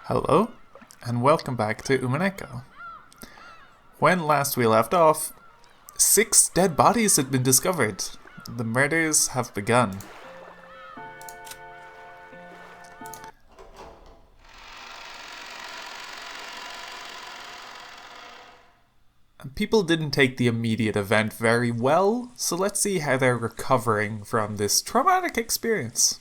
Hello, and welcome back to Umineko. When last we left off, 6 dead bodies had been discovered. The murders have begun. People didn't take the immediate event very well, so let's see how they're recovering from this traumatic experience.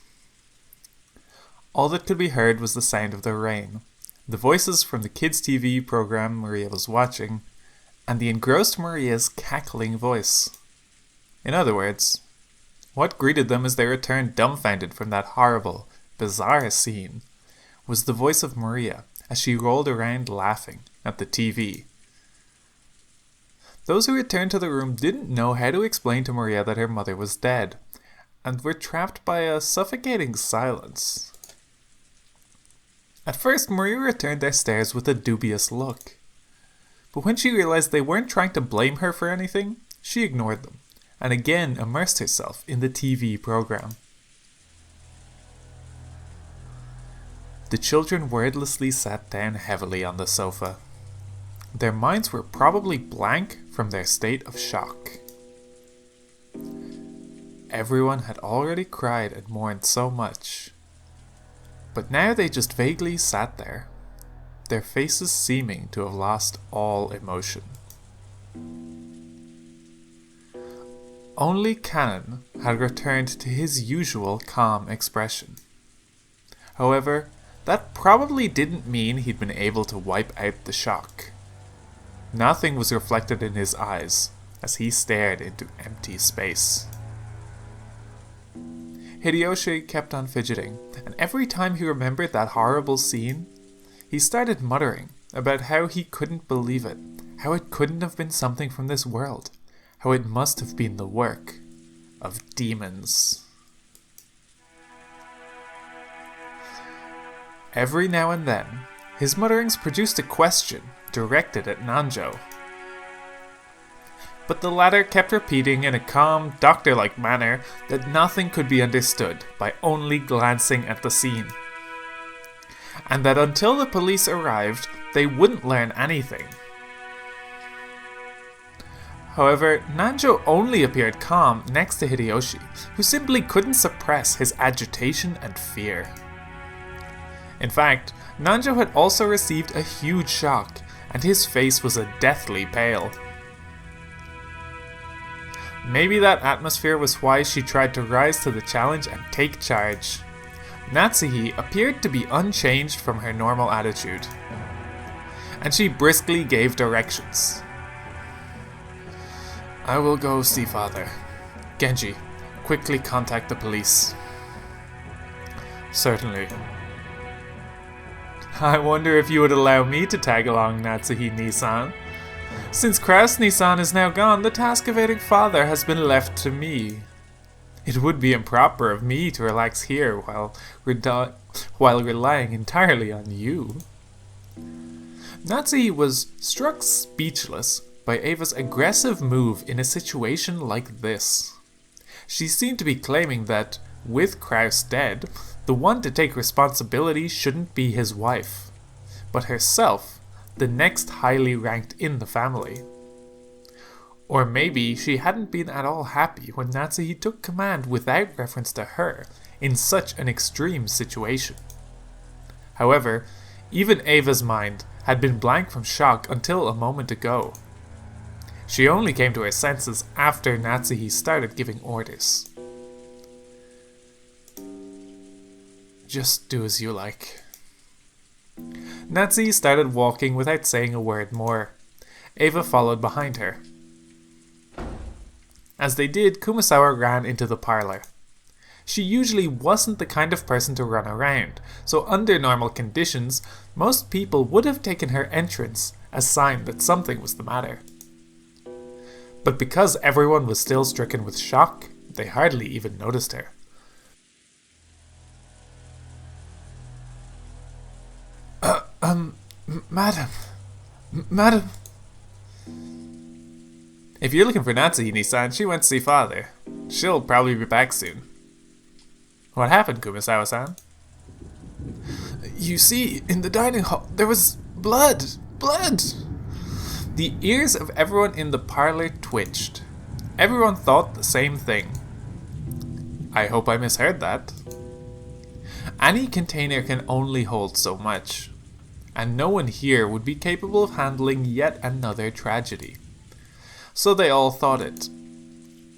All that could be heard was the sound of the rain, the voices from the kids' TV program Maria was watching, and the engrossed Maria's cackling voice. In other words, what greeted them as they returned dumbfounded from that horrible, bizarre scene was the voice of Maria as she rolled around laughing at the TV. Those who returned to the room didn't know how to explain to Maria that her mother was dead, and were trapped by a suffocating silence. At first, Maria returned their stares with a dubious look. But when she realized they weren't trying to blame her for anything, she ignored them, and again immersed herself in the TV program. The children wordlessly sat down heavily on the sofa. Their minds were probably blank from their state of shock. Everyone had already cried and mourned so much. But now they just vaguely sat there, their faces seeming to have lost all emotion. Only Cannon had returned to his usual calm expression. However, that probably didn't mean he'd been able to wipe out the shock. Nothing was reflected in his eyes as he stared into empty space. Higurashi kept on fidgeting, and every time he remembered that horrible scene, he started muttering about how he couldn't believe it, how it couldn't have been something from this world, how it must have been the work of demons. Every now and then, his mutterings produced a question directed at Nanjo. But the latter kept repeating in a calm, doctor-like manner that nothing could be understood by only glancing at the scene. And that until the police arrived, they wouldn't learn anything. However, Nanjo only appeared calm next to Hideyoshi, who simply couldn't suppress his agitation and fear. In fact, Nanjo had also received a huge shock, and his face was a deathly pale. Maybe that atmosphere was why she tried to rise to the challenge and take charge. Natsuhi appeared to be unchanged from her normal attitude, and she briskly gave directions. "I will go see father. Genji, quickly contact the police." "Certainly." "I wonder if you would allow me to tag along, Natsuhi-Nisan. Since Kraus-Nisan is now gone, the task of aiding father has been left to me. It would be improper of me to relax here while relying entirely on you." Natsuhi was struck speechless by Ava's aggressive move in a situation like this. She seemed to be claiming that, with Kraus dead, the one to take responsibility shouldn't be his wife, but herself, the next highly ranked in the family. Or maybe she hadn't been at all happy when Natsuhi took command without reference to her in such an extreme situation. However, even Ava's mind had been blank from shock until a moment ago. She only came to her senses after Natsuhi started giving orders. "Just do as you like." Natsuhi started walking without saying a word more. Ava followed behind her. As they did, Kumasawa ran into the parlor. She usually wasn't the kind of person to run around, so under normal conditions, most people would have taken her entrance as sign that something was the matter. But because everyone was still stricken with shock, they hardly even noticed her. Madam. If you're looking for Natsuhi-Nisan, she went to see father. She'll probably be back soon." "What happened, Kumasawa-san?" You see, in the dining hall, there was blood! Blood! The ears of everyone in the parlor twitched. Everyone thought the same thing. I hope I misheard that. Any container can only hold so much, and no one here would be capable of handling yet another tragedy. So they all thought it.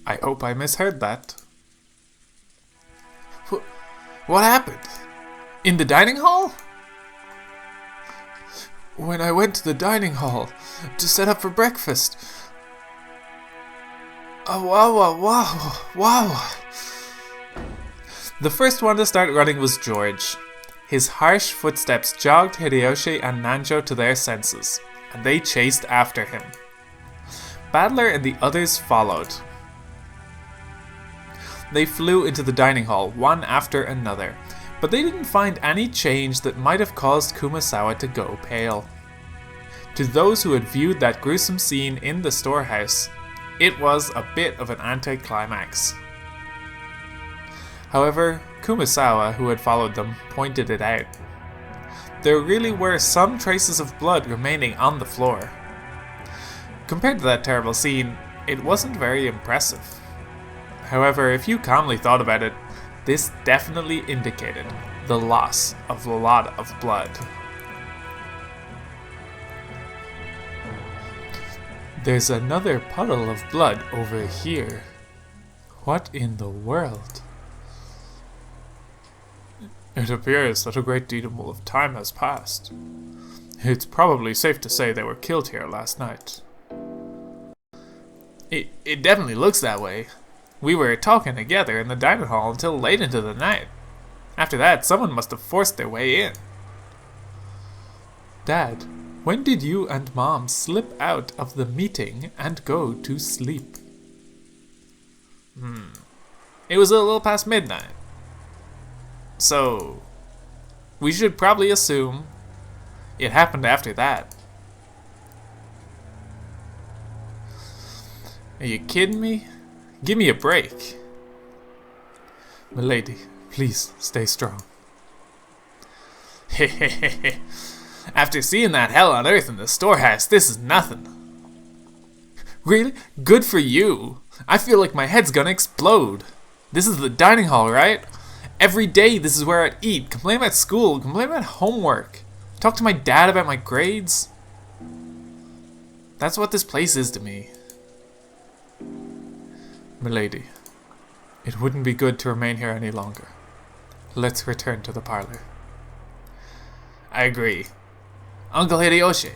I hope I misheard that. What happened? In the dining hall? When I went to the dining hall to set up for breakfast. Oh, wow. The first one to start running was George. His harsh footsteps jogged Hideyoshi and Nanjo to their senses, and they chased after him. Battler and the others followed. They flew into the dining hall, one after another, but they didn't find any change that might have caused Kumasawa to go pale. To those who had viewed that gruesome scene in the storehouse, it was a bit of an anticlimax. However, Kumasawa, who had followed them, pointed it out. There really were some traces of blood remaining on the floor. Compared to that terrible scene, it wasn't very impressive. However, if you calmly thought about it, this definitely indicated the loss of a lot of blood. There's another puddle of blood over here. What in the world? It appears that a great deal of time has passed. It's probably safe to say they were killed here last night. It definitely looks that way. We were talking together in the dining hall until late into the night. After that, someone must have forced their way in. Dad, when did you and Mom slip out of the meeting and go to sleep? It was a little past midnight. So, we should probably assume it happened after that. Are you kidding me? Give me a break. Milady, please stay strong. Hehehe. After seeing that hell on earth in the storehouse, this is nothing. Really? Good for you. I feel like my head's gonna explode. This is the dining hall, right? Every day this is where I'd eat, complain about school, complain about homework, talk to my dad about my grades. That's what this place is to me. Milady, it wouldn't be good to remain here any longer. Let's return to the parlor. I agree. Uncle Hideyoshi,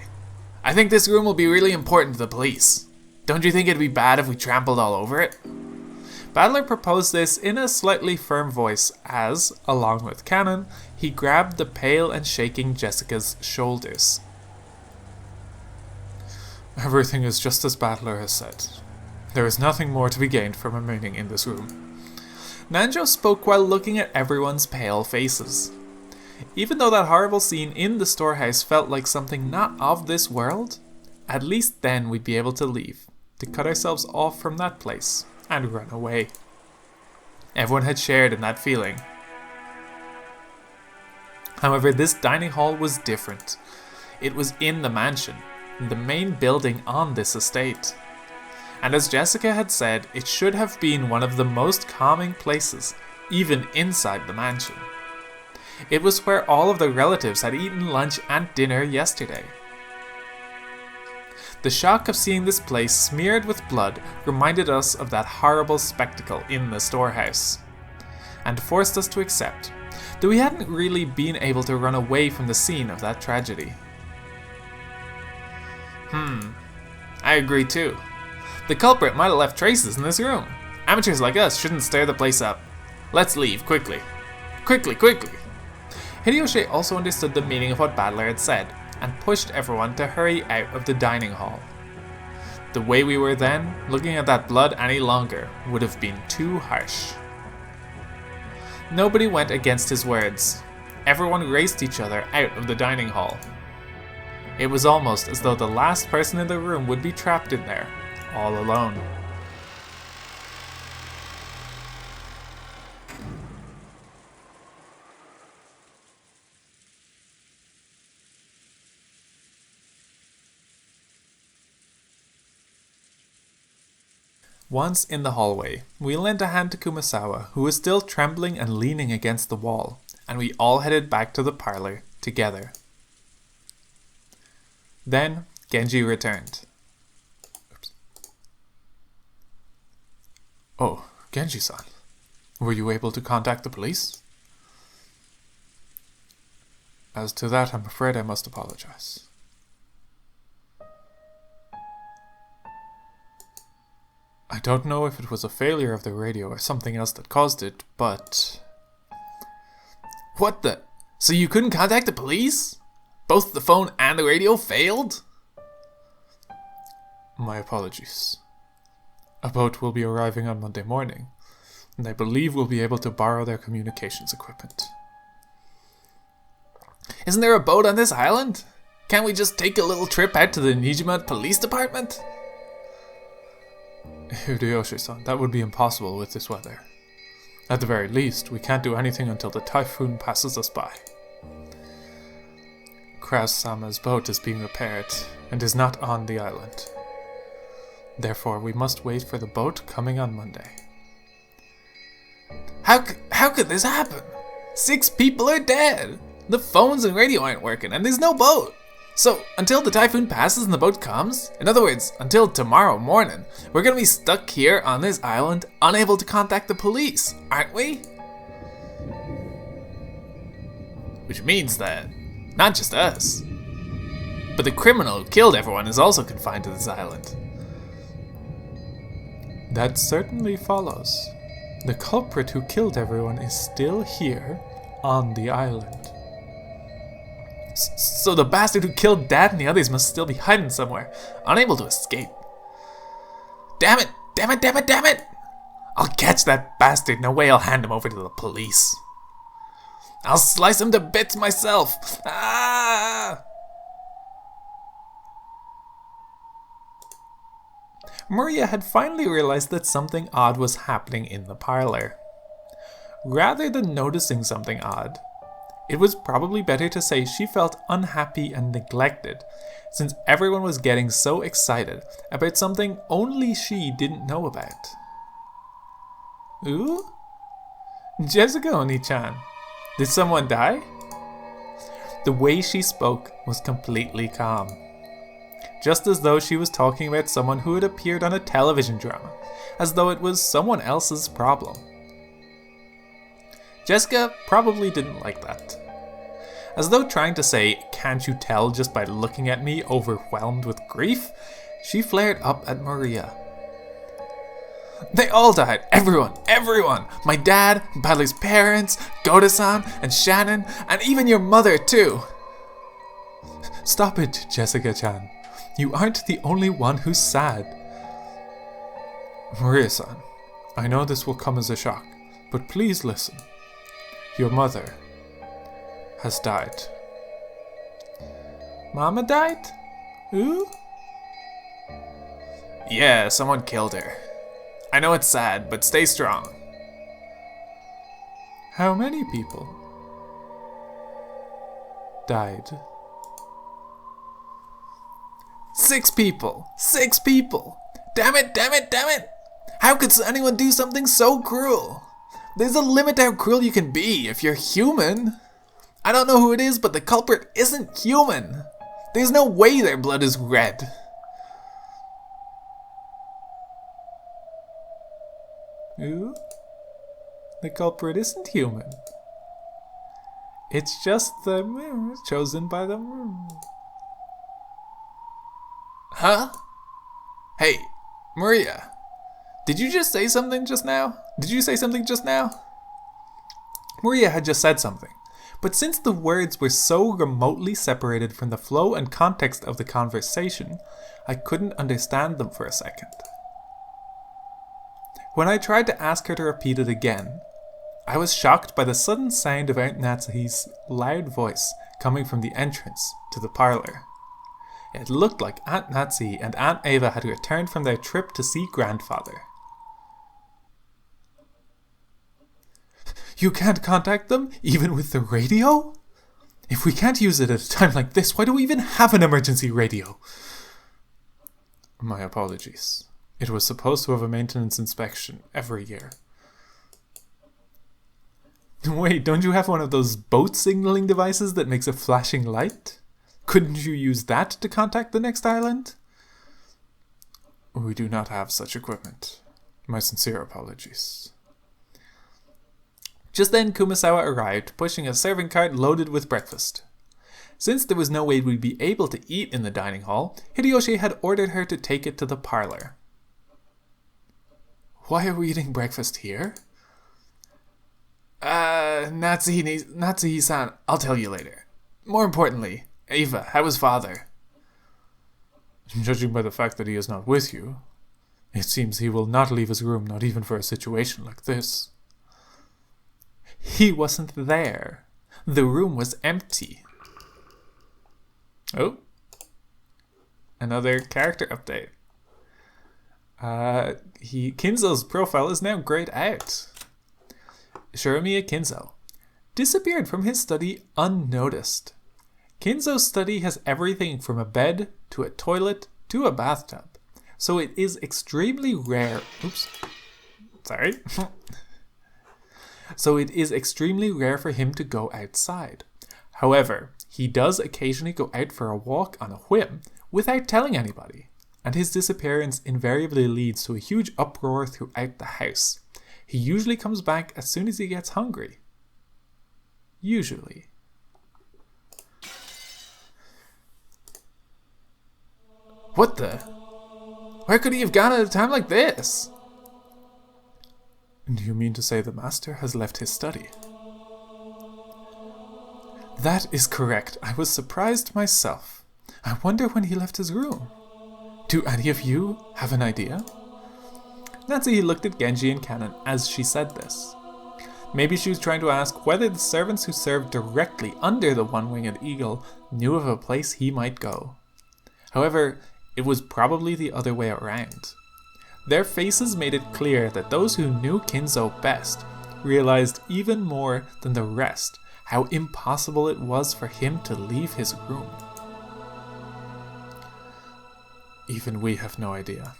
I think this room will be really important to the police. Don't you think it'd be bad if we trampled all over it? Battler proposed this in a slightly firm voice as, along with Cannon, he grabbed the pale and shaking Jessica's shoulders. Everything is just as Battler has said. There is nothing more to be gained from remaining in this room. Nanjo spoke while looking at everyone's pale faces. Even though that horrible scene in the storehouse felt like something not of this world, at least then we'd be able to leave, to cut ourselves off from that place, and run away. Everyone had shared in that feeling. However, this dining hall was different. It was in the mansion, the main building on this estate. And as Jessica had said, it should have been one of the most calming places, even inside the mansion. It was where all of the relatives had eaten lunch and dinner yesterday. The shock of seeing this place smeared with blood reminded us of that horrible spectacle in the storehouse, and forced us to accept that we hadn't really been able to run away from the scene of that tragedy. I agree too. The culprit might have left traces in this room. Amateurs like us shouldn't stir the place up. Let's leave, quickly. Quickly! Hideyoshi also understood the meaning of what Battler had said, and pushed everyone to hurry out of the dining hall. The way we were then, looking at that blood any longer, would have been too harsh. Nobody went against his words. Everyone raced each other out of the dining hall. It was almost as though the last person in the room would be trapped in there, all alone. Once in the hallway, we lent a hand to Kumasawa, who was still trembling and leaning against the wall, and we all headed back to the parlor together. Then Genji returned. Oops. Oh, Genji-san. Were you able to contact the police? As to that, I'm afraid I must apologize. I don't know if it was a failure of the radio or something else that caused it, but... What the? So you couldn't contact the police? Both the phone and the radio failed? My apologies. A boat will be arriving on Monday morning, and I believe we'll be able to borrow their communications equipment. Isn't there a boat on this island? Can't we just take a little trip out to the Nijima Police Department? Hideyoshi-san, that would be impossible with this weather. At the very least, we can't do anything until the typhoon passes us by. Kraus-sama's boat is being repaired and is not on the island. Therefore, we must wait for the boat coming on Monday. How could this happen? 6 people are dead! The phones and radio aren't working and there's no boat! So, until the typhoon passes and the boat comes, in other words, until tomorrow morning, we're gonna be stuck here on this island, unable to contact the police, aren't we? Which means that, not just us, but the criminal who killed everyone is also confined to this island. That certainly follows. The culprit who killed everyone is still here, on the island. So the bastard who killed Dad and the others must still be hiding somewhere, unable to escape. Damn it! Damn it! Damn it! Damn it! I'll catch that bastard, no way I'll hand him over to the police. I'll slice him to bits myself! Ah! Maria had finally realized that something odd was happening in the parlor. Rather than noticing something odd, it was probably better to say she felt unhappy and neglected, since everyone was getting so excited about something only she didn't know about. Ooh? Jessica Oni-chan, did someone die? The way she spoke was completely calm, just as though she was talking about someone who had appeared on a television drama, as though it was someone else's problem. Jessica probably didn't like that. As though trying to say, "Can't you tell just by looking at me, overwhelmed with grief?" she flared up at Maria. They all died! Everyone! My dad, Badley's parents, Goda-san, and Shannon, and even your mother too! Stop it, Jessica-chan. You aren't the only one who's sad. Maria-san, I know this will come as a shock, but please listen. Your mother has died. Mama died? Who? Yeah, someone killed her. I know it's sad, but stay strong. How many people died? 6 people! 6 people! Damn it! How could anyone do something so cruel? There's a limit to how cruel you can be if you're human. I don't know who it is, but the culprit isn't human. There's no way their blood is red. Ooh? The culprit isn't human. It's just the chosen by the... Huh? Hey, Maria. Did you just say something just now? Maria had just said something, but since the words were so remotely separated from the flow and context of the conversation, I couldn't understand them for a second. When I tried to ask her to repeat it again, I was shocked by the sudden sound of Aunt Natsuhi's loud voice coming from the entrance to the parlor. It looked like Aunt Natsuhi and Aunt Ava had returned from their trip to see grandfather. You can't contact them, even with the radio? If we can't use it at a time like this, why do we even have an emergency radio? My apologies. It was supposed to have a maintenance inspection every year. Wait, don't you have one of those boat signaling devices that makes a flashing light? Couldn't you use that to contact the next island? We do not have such equipment. My sincere apologies. Just then Kumasawa arrived, pushing a serving cart loaded with breakfast. Since there was no way we'd be able to eat in the dining hall, Hideyoshi had ordered her to take it to the parlor. Why are we eating breakfast here? Natsuhi-san, I'll tell you later. More importantly, Ava, how is father? Judging by the fact that he is not with you, it seems he will not leave his room, not even for a situation like this. He wasn't there. The room was empty. Oh. Another character update. Kinzo's profile is now grayed out. Shiromiya Kinzo disappeared from his study unnoticed. Kinzo's study has everything from a bed to a toilet to a bathtub, so it is extremely rare. So it is extremely rare for him to go outside. However, he does occasionally go out for a walk on a whim without telling anybody, and his disappearance invariably leads to a huge uproar throughout the house. He usually comes back as soon as he gets hungry. Usually. What the? Where could he have gone at a time like this? Do you mean to say the master has left his study? That is correct. I was surprised myself. I wonder when he left his room. Do any of you have an idea? Natsuhi looked at Genji and Kanon as she said this. Maybe she was trying to ask whether the servants who served directly under the one-winged eagle knew of a place he might go. However, it was probably the other way around. Their faces made it clear that those who knew Kinzo best realized even more than the rest how impossible it was for him to leave his room. Even we have no idea.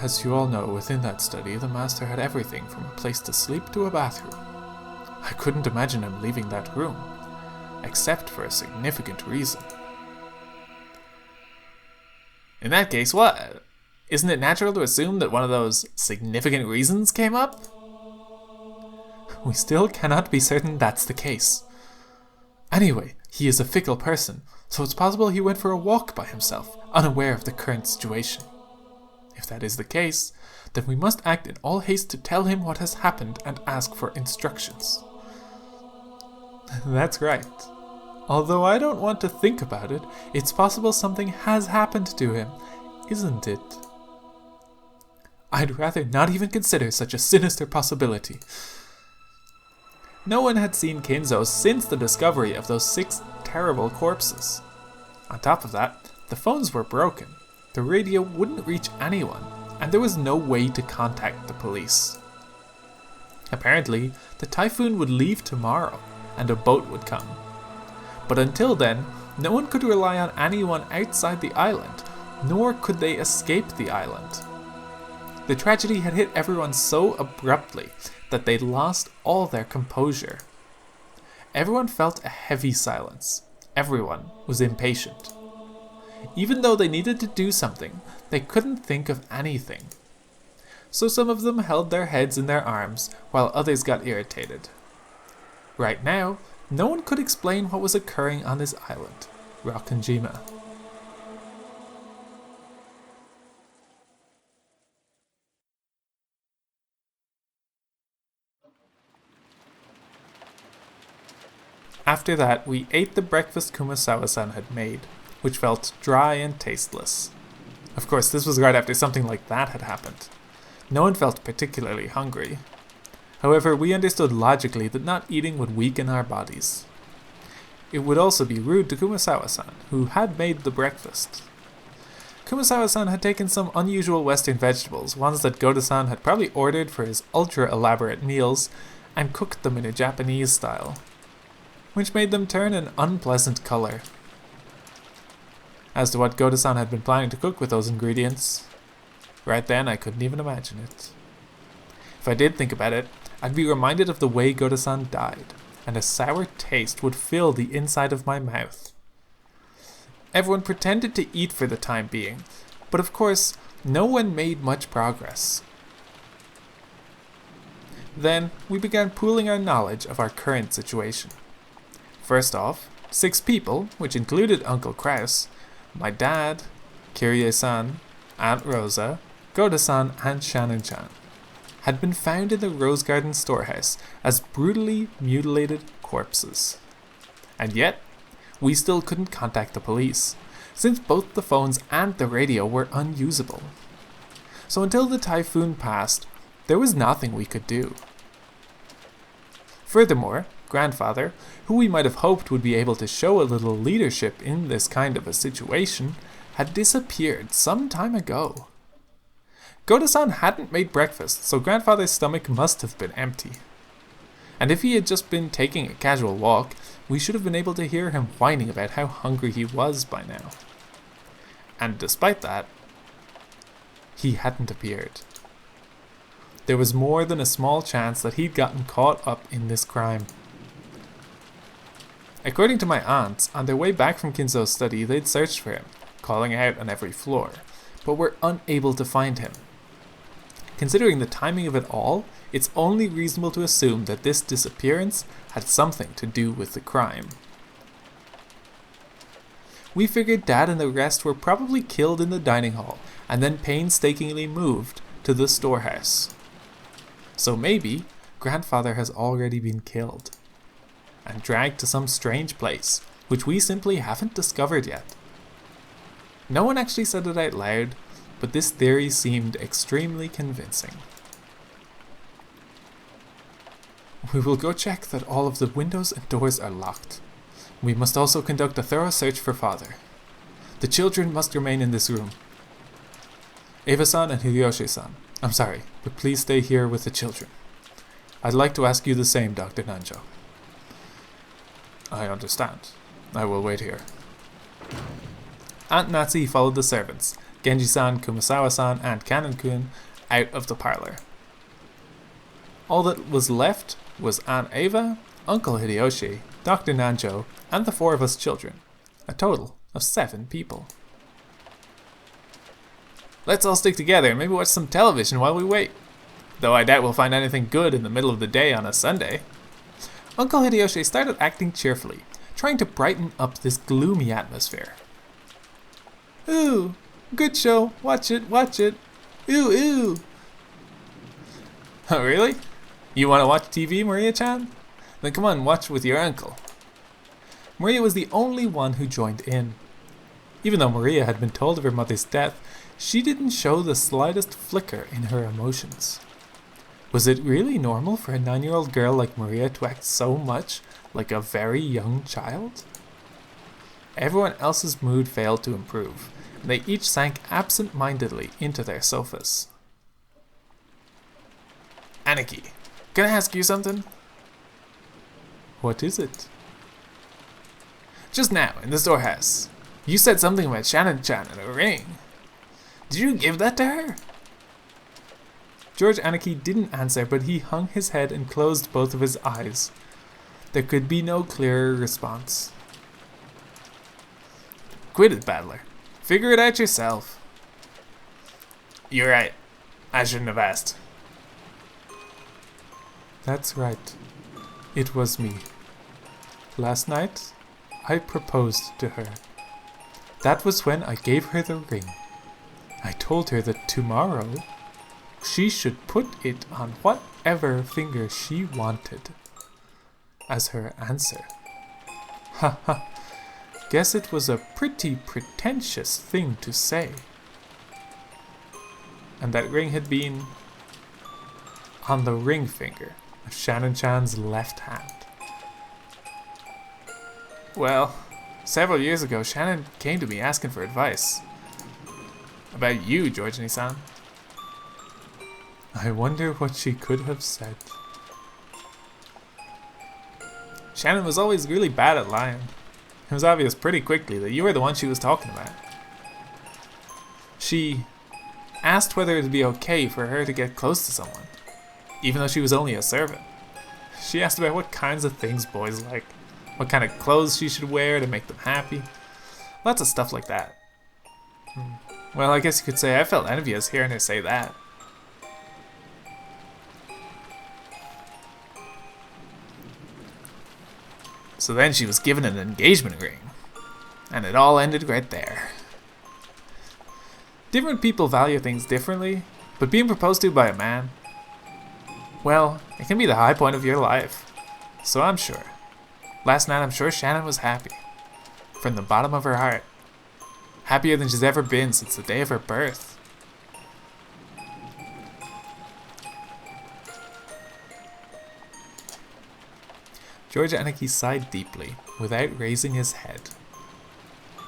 As you all know, within that study, the master had everything from a place to sleep to a bathroom. I couldn't imagine him leaving that room, except for a significant reason. In that case, what? Isn't it natural to assume that one of those significant reasons came up? We still cannot be certain that's the case. Anyway, he is a fickle person, so it's possible he went for a walk by himself, unaware of the current situation. If that is the case, then we must act in all haste to tell him what has happened and ask for instructions. That's right. Although I don't want to think about it, it's possible something has happened to him, isn't it? I'd rather not even consider such a sinister possibility. No one had seen Kinzo since the discovery of those 6 terrible corpses. On top of that, the phones were broken. The radio wouldn't reach anyone, and there was no way to contact the police. Apparently, the typhoon would leave tomorrow, and a boat would come. But until then, no one could rely on anyone outside the island, nor could they escape the island. The tragedy had hit everyone so abruptly that they'd lost all their composure. Everyone felt a heavy silence. Everyone was impatient. Even though they needed to do something, they couldn't think of anything. So some of them held their heads in their arms, while others got irritated. Right now, no one could explain what was occurring on this island, Rakanjima. After that, we ate the breakfast Kumasawa-san had made, which felt dry and tasteless. Of course, this was right after something like that had happened. No one felt particularly hungry. However, we understood logically that not eating would weaken our bodies. It would also be rude to Kumasawa-san, who had made the breakfast. Kumasawa-san had taken some unusual Western vegetables, ones that Goda-san had probably ordered for his ultra-elaborate meals, and cooked them in a Japanese style, which made them turn an unpleasant color. As to what Goda-san had been planning to cook with those ingredients, right then I couldn't even imagine it. If I did think about it, I'd be reminded of the way Goda-san died, and a sour taste would fill the inside of my mouth. Everyone pretended to eat for the time being, but of course, no one made much progress. Then, we began pooling our knowledge of our current situation. First off, 6 people, which included Uncle Kraus, my dad, Kirie-san, Aunt Rosa, Goda-san, and Shannon-chan, had been found in the Rose Garden storehouse as brutally mutilated corpses. And yet, we still couldn't contact the police, since both the phones and the radio were unusable. So until the typhoon passed, there was nothing we could do. Furthermore, Grandfather, who we might have hoped would be able to show a little leadership in this kind of a situation, had disappeared some time ago. Goda-san hadn't made breakfast, so Grandfather's stomach must have been empty. And if he had just been taking a casual walk, we should have been able to hear him whining about how hungry he was by now. And despite that, he hadn't appeared. There was more than a small chance that he'd gotten caught up in this crime. According to my aunts, on their way back from Kinzo's study, they'd searched for him, calling out on every floor, but were unable to find him. Considering the timing of it all, it's only reasonable to assume that this disappearance had something to do with the crime. We figured Dad and the rest were probably killed in the dining hall and then painstakingly moved to the storehouse. So maybe Grandfather has already been killed and dragged to some strange place, which we simply haven't discovered yet. No one actually said it out loud, but this theory seemed extremely convincing. We will go check that all of the windows and doors are locked. We must also conduct a thorough search for Father. The children must remain in this room. Eva-san and Higurashi-san, I'm sorry, but please stay here with the children. I'd like to ask you the same, Dr. Nanjo. I understand. I will wait here. Aunt Natsu followed the servants, Genji-san, Kumasawa-san, and Kanon-kun, out of the parlor. All that was left was Aunt Eva, Uncle Hideyoshi, Dr. Nanjo, and the 4 of us children. A total of 7 people. Let's all stick together and maybe watch some television while we wait. Though I doubt we'll find anything good in the middle of the day on a Sunday. Uncle Hideyoshi started acting cheerfully, trying to brighten up this gloomy atmosphere. Ooh, good show, watch it, watch it. Ooh, ooh. Oh, really? You want to watch TV, Maria-chan? Then come on, watch with your uncle. Maria was the only one who joined in. Even though Maria had been told of her mother's death, she didn't show the slightest flicker in her emotions. Was it really normal for a 9-year-old girl like Maria to act so much like a very young child? Everyone else's mood failed to improve, and they each sank absent-mindedly into their sofas. Aniki, can I ask you something? What is it? Just now, in the storehouse, you said something about Shannon-chan and a ring. Did you give that to her? George Aniki didn't answer, but he hung his head and closed both of his eyes. There could be no clearer response. Quit it, Battler. Figure it out yourself. You're right. I shouldn't have asked. That's right. It was me. Last night, I proposed to her. That was when I gave her the ring. I told her that tomorrow, she should put it on whatever finger she wanted as her answer. Ha ha. Guess it was a pretty pretentious thing to say. And that ring had been on the ring finger of Shannon-chan's left hand. Well, several years ago, Shannon came to me asking for advice. About you, George-san. I wonder what she could have said. Shannon was always really bad at lying. It was obvious pretty quickly that you were the one she was talking about. She asked whether it would be okay for her to get close to someone, even though she was only a servant. She asked about what kinds of things boys like, what kind of clothes she should wear to make them happy. Lots of stuff like that. Well, I guess you could say I felt envious hearing her say that. So then she was given an engagement ring, and it all ended right there. Different people value things differently, but being proposed to by a man, well, it can be the high point of your life. So I'm sure. Last night I'm sure Shannon was happy. From the bottom of her heart. Happier than she's ever been since the day of her birth. George Anarchy sighed deeply, without raising his head.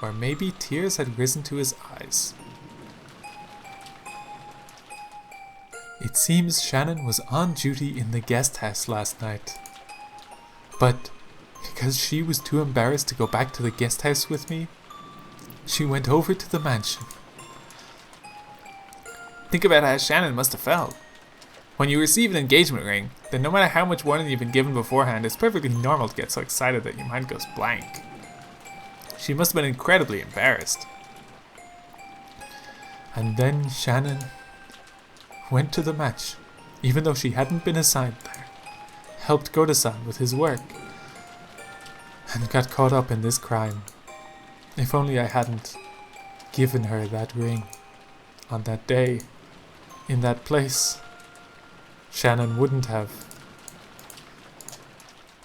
Or maybe tears had risen to his eyes. It seems Shannon was on duty in the guest house last night. But because she was too embarrassed to go back to the guest house with me, she went over to the mansion. Think about how Shannon must have felt. When you receive an engagement ring, then no matter how much warning you've been given beforehand, it's perfectly normal to get so excited that your mind goes blank. She must have been incredibly embarrassed. And then Shannon went to the match, even though she hadn't been assigned there, helped Goda-san with his work, and got caught up in this crime. If only I hadn't given her that ring on that day, in that place, Shannon wouldn't have,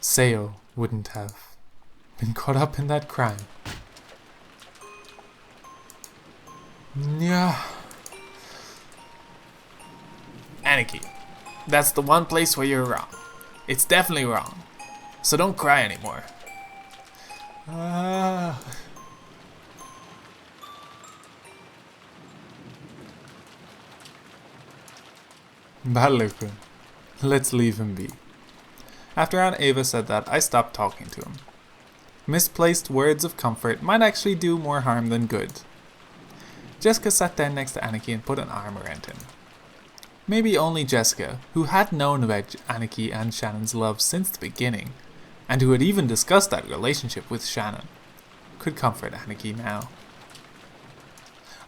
Seo wouldn't have been caught up in that crime. Yeah. Anarchy. That's the one place where you're wrong. It's definitely wrong. So don't cry anymore. Battler-kun, let's leave him be. After Aunt Ava said that, I stopped talking to him. Misplaced words of comfort might actually do more harm than good. Jessica sat down next to Anarchy and put an arm around him. Maybe only Jessica, who had known about Anarchy and Shannon's love since the beginning, and who had even discussed that relationship with Shannon, could comfort Anarchy now.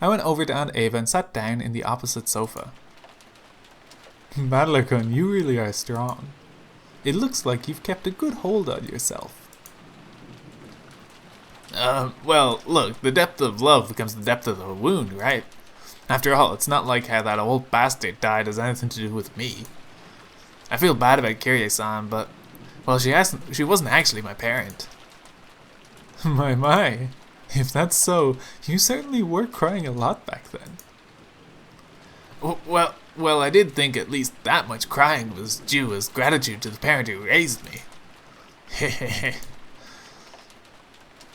I went over to Aunt Ava and sat down in the opposite sofa. Battler-kun, you really are strong. It looks like you've kept a good hold on yourself. Well, look, the depth of love becomes the depth of the wound, right? After all, it's not like how that old bastard died has anything to do with me. I feel bad about Kirie-san, but, well, she wasn't actually my parent. My. If that's so, you certainly were crying a lot back then. Well, I did think at least that much crying was due as gratitude to the parent who raised me. Hehehe.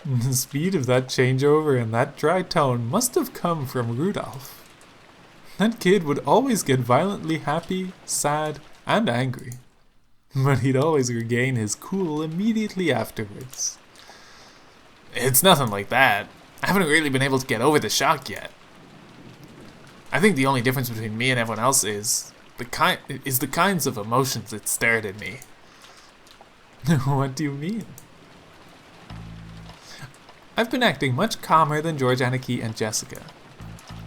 The speed of that changeover and that dry tone must have come from Rudolph. That kid would always get violently happy, sad, and angry. But he'd always regain his cool immediately afterwards. It's nothing like that. I haven't really been able to get over the shock yet. I think the only difference between me and everyone else is the kinds of emotions it stirred in me. What do you mean? I've been acting much calmer than George Anarchy and Jessica.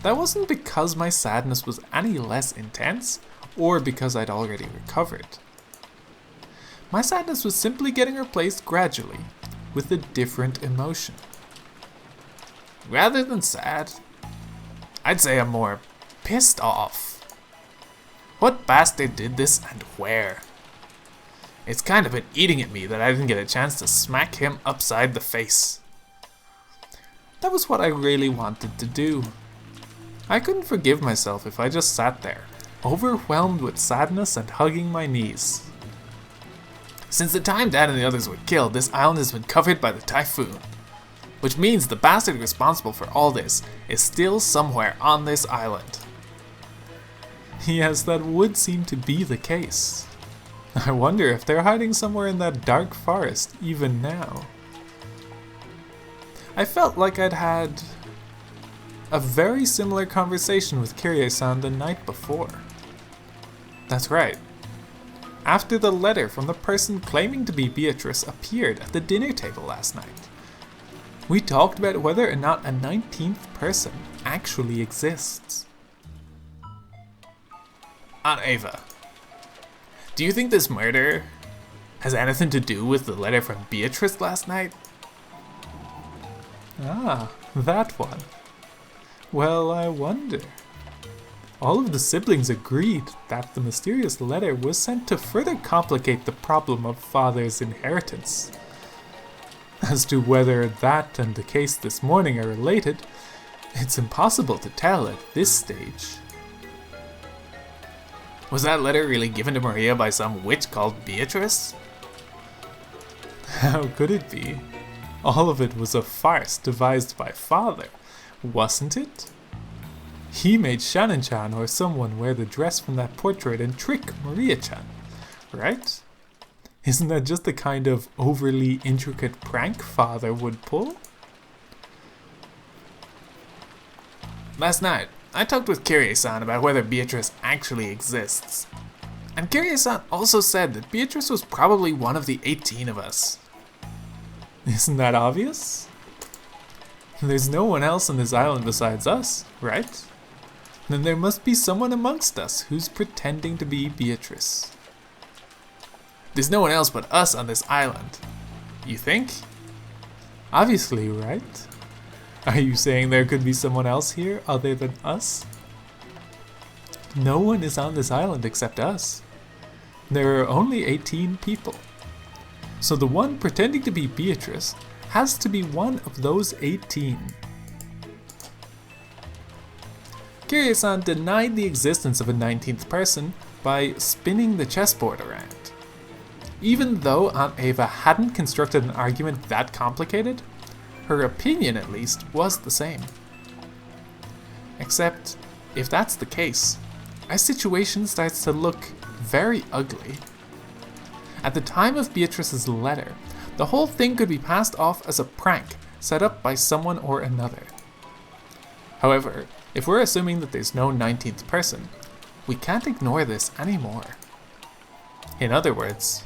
That wasn't because my sadness was any less intense, or because I'd already recovered. My sadness was simply getting replaced gradually with a different emotion. Rather than sad, I'd say I'm more pissed off. What bastard did this and where? It's kind of been eating at me that I didn't get a chance to smack him upside the face. That was what I really wanted to do. I couldn't forgive myself if I just sat there, overwhelmed with sadness and hugging my knees. Since the time Dad and the others were killed, this island has been covered by the typhoon. Which means the bastard responsible for all this is still somewhere on this island. Yes, that would seem to be the case. I wonder if they're hiding somewhere in that dark forest even now. I felt like I'd had a very similar conversation with Kyrie-san the night before. That's right. After the letter from the person claiming to be Beatrice appeared at the dinner table last night, we talked about whether or not a 19th person actually exists. Aunt Ava, do you think this murder has anything to do with the letter from Beatrice last night? Ah, that one. Well, I wonder. All of the siblings agreed that the mysterious letter was sent to further complicate the problem of father's inheritance. As to whether that and the case this morning are related, it's impossible to tell at this stage. Was that letter really given to Maria by some witch called Beatrice? How could it be? All of it was a farce devised by father, wasn't it? He made Shannon-chan or someone wear the dress from that portrait and trick Maria-chan, right? Isn't that just the kind of overly intricate prank father would pull? Last night, I talked with Kyrie-san about whether Beatrice actually exists. And Kyrie-san also said that Beatrice was probably one of the 18 of us. Isn't that obvious? There's no one else on this island besides us, right? Then there must be someone amongst us who's pretending to be Beatrice. There's no one else but us on this island. You think? Obviously, right? Are you saying there could be someone else here other than us? No one is on this island except us. There are only 18 people. So the one pretending to be Beatrice has to be one of those 18. Kyrie-san denied the existence of a 19th person by spinning the chessboard around. Even though Aunt Ava hadn't constructed an argument that complicated, her opinion at least was the same. Except, if that's the case, our situation starts to look very ugly. At the time of Beatrice's letter, the whole thing could be passed off as a prank set up by someone or another. However, if we're assuming that there's no 19th person, we can't ignore this anymore. In other words,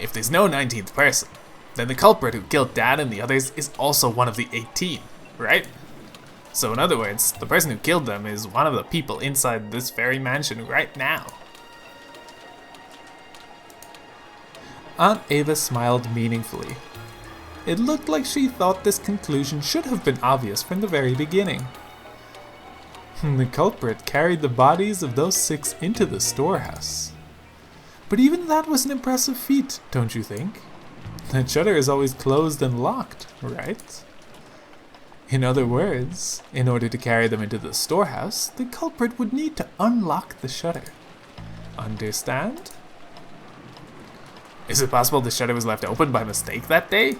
if there's no 19th person, then the culprit who killed Dad and the others is also one of the 18, right? So in other words, the person who killed them is one of the people inside this very mansion right now. Aunt Ava smiled meaningfully. It looked like she thought this conclusion should have been obvious from the very beginning. The culprit carried the bodies of those 6 into the storehouse. But even that was an impressive feat, don't you think? The shutter is always closed and locked, right? In other words, in order to carry them into the storehouse, the culprit would need to unlock the shutter. Understand? Is it possible the shutter was left open by mistake that day?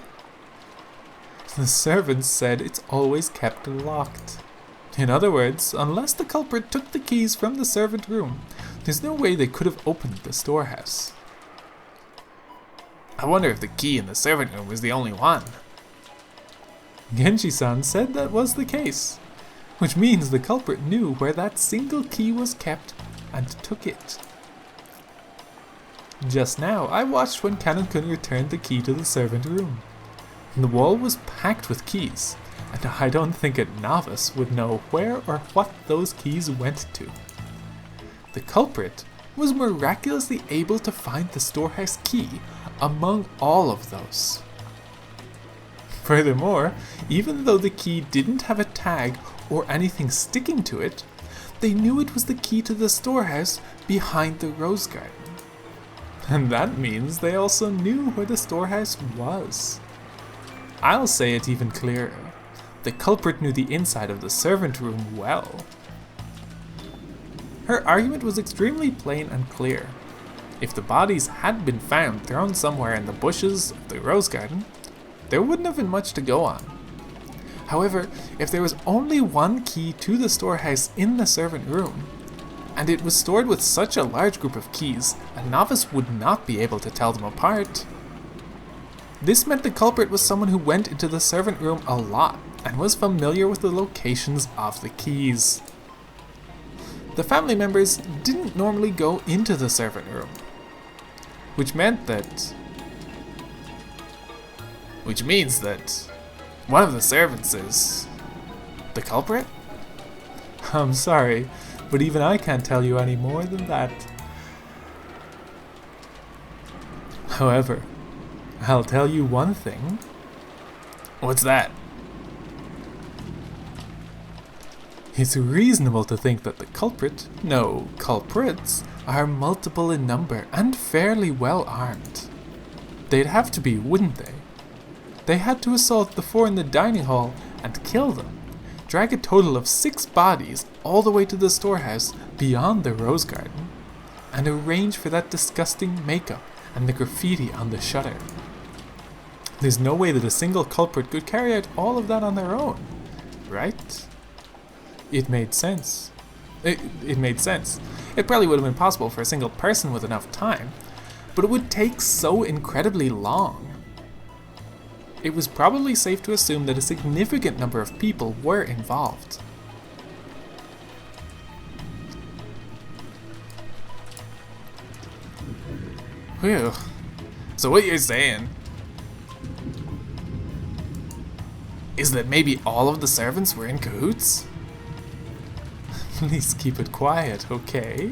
The servants said it's always kept locked. In other words, unless the culprit took the keys from the servant room, there's no way they could have opened the storehouse. I wonder if the key in the servant room was the only one. Genji-san said that was the case, which means the culprit knew where that single key was kept and took it. Just now, I watched when Canon-kun returned the key to the servant room. The wall was packed with keys, and I don't think a novice would know where or what those keys went to. The culprit was miraculously able to find the storehouse key among all of those. Furthermore, even though the key didn't have a tag or anything sticking to it, they knew it was the key to the storehouse behind the rose garden. And that means they also knew where the storehouse was. I'll say it even clearer. The culprit knew the inside of the servant room well. Her argument was extremely plain and clear. If the bodies had been found thrown somewhere in the bushes of the rose garden, there wouldn't have been much to go on. However, if there was only one key to the storehouse in the servant room, and it was stored with such a large group of keys, a novice would not be able to tell them apart. This meant the culprit was someone who went into the servant room a lot and was familiar with the locations of the keys. The family members didn't normally go into the servant room, which means that one of the servants is the culprit? I'm sorry, but even I can't tell you any more than that. However, I'll tell you one thing. What's that? It's reasonable to think that the culprits, are multiple in number and fairly well armed. They'd have to be, wouldn't they? They had to assault the 4 in the dining hall and kill them, drag a total of 6 bodies all the way to the storehouse beyond the rose garden, and arrange for that disgusting makeup and the graffiti on the shutter. There's no way that a single culprit could carry out all of that on their own, right? It made sense. It made sense. It probably would have been possible for a single person with enough time, but it would take so incredibly long. It was probably safe to assume that a significant number of people were involved. Whew. So what you're saying is that maybe all of the servants were in cahoots? Please keep it quiet, okay?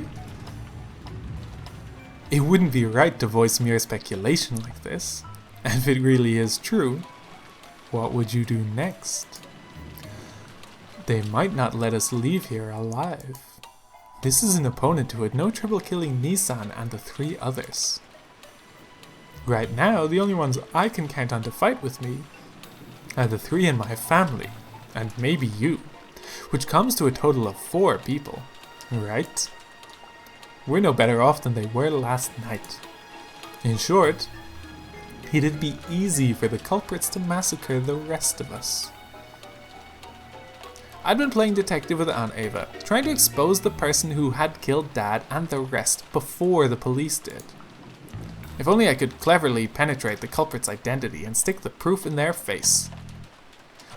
It wouldn't be right to voice mere speculation like this. And if it really is true, what would you do next? They might not let us leave here alive. This is an opponent who had no trouble killing Nissan and the 3 others. Right now, the only ones I can count on to fight with me are the 3 in my family, and maybe you, which comes to a total of 4 people, right? We're no better off than they were last night. In short, it'd be easy for the culprits to massacre the rest of us. I'd been playing detective with Aunt Ava, trying to expose the person who had killed Dad and the rest before the police did. If only I could cleverly penetrate the culprit's identity and stick the proof in their face.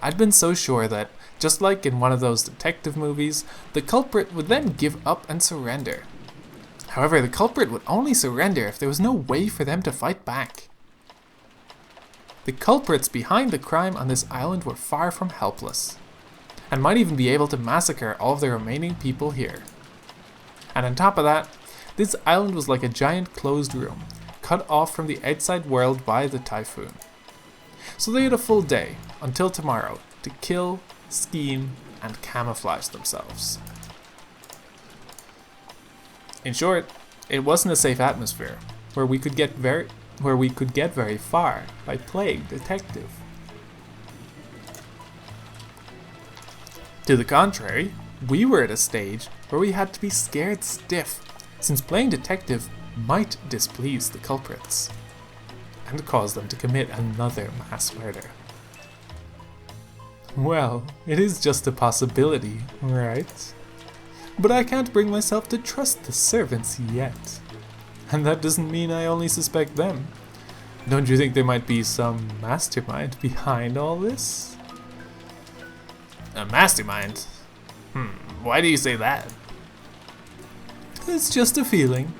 I'd been so sure that, just like in one of those detective movies, the culprit would then give up and surrender. However, the culprit would only surrender if there was no way for them to fight back. The culprits behind the crime on this island were far from helpless, and might even be able to massacre all of the remaining people here. And on top of that, this island was like a giant closed room, cut off from the outside world by the typhoon. So they had a full day, until tomorrow, to kill, scheme, and camouflage themselves. In short, it wasn't a safe atmosphere, where we could get very far by playing detective. To the contrary, we were at a stage where we had to be scared stiff, since playing detective might displease the culprits, and cause them to commit another mass murder. Well, it is just a possibility, right? But I can't bring myself to trust the servants yet. And that doesn't mean I only suspect them. Don't you think there might be some mastermind behind all this? A mastermind? Why do you say that? It's just a feeling.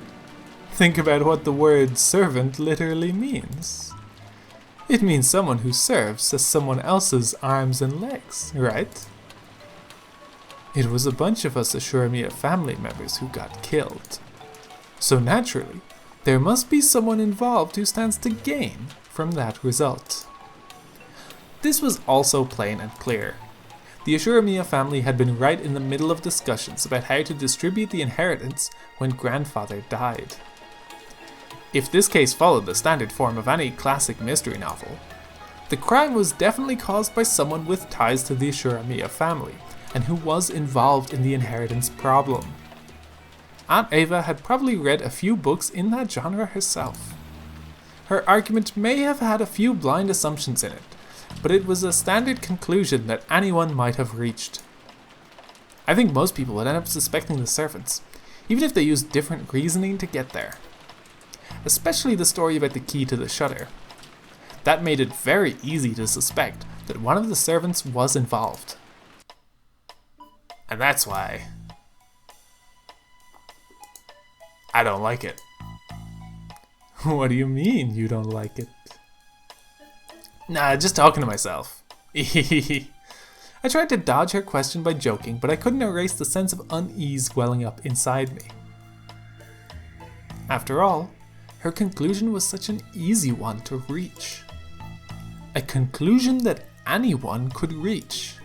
Think about what the word servant literally means. It means someone who serves as someone else's arms and legs, right? It was a bunch of us Ashura family members who got killed. So naturally, there must be someone involved who stands to gain from that result. This was also plain and clear. The Ashura family had been right in the middle of discussions about how to distribute the inheritance when grandfather died. If this case followed the standard form of any classic mystery novel, the crime was definitely caused by someone with ties to the Ashura family, and who was involved in the inheritance problem. Aunt Ava had probably read a few books in that genre herself. Her argument may have had a few blind assumptions in it, but it was a standard conclusion that anyone might have reached. I think most people would end up suspecting the servants, even if they used different reasoning to get there. Especially the story about the key to the shutter. That made it very easy to suspect that one of the servants was involved. And that's why I don't like it. What do you mean you don't like it? Nah, just talking to myself. I tried to dodge her question by joking, but I couldn't erase the sense of unease welling up inside me. After all, her conclusion was such an easy one to reach. A conclusion that anyone could reach.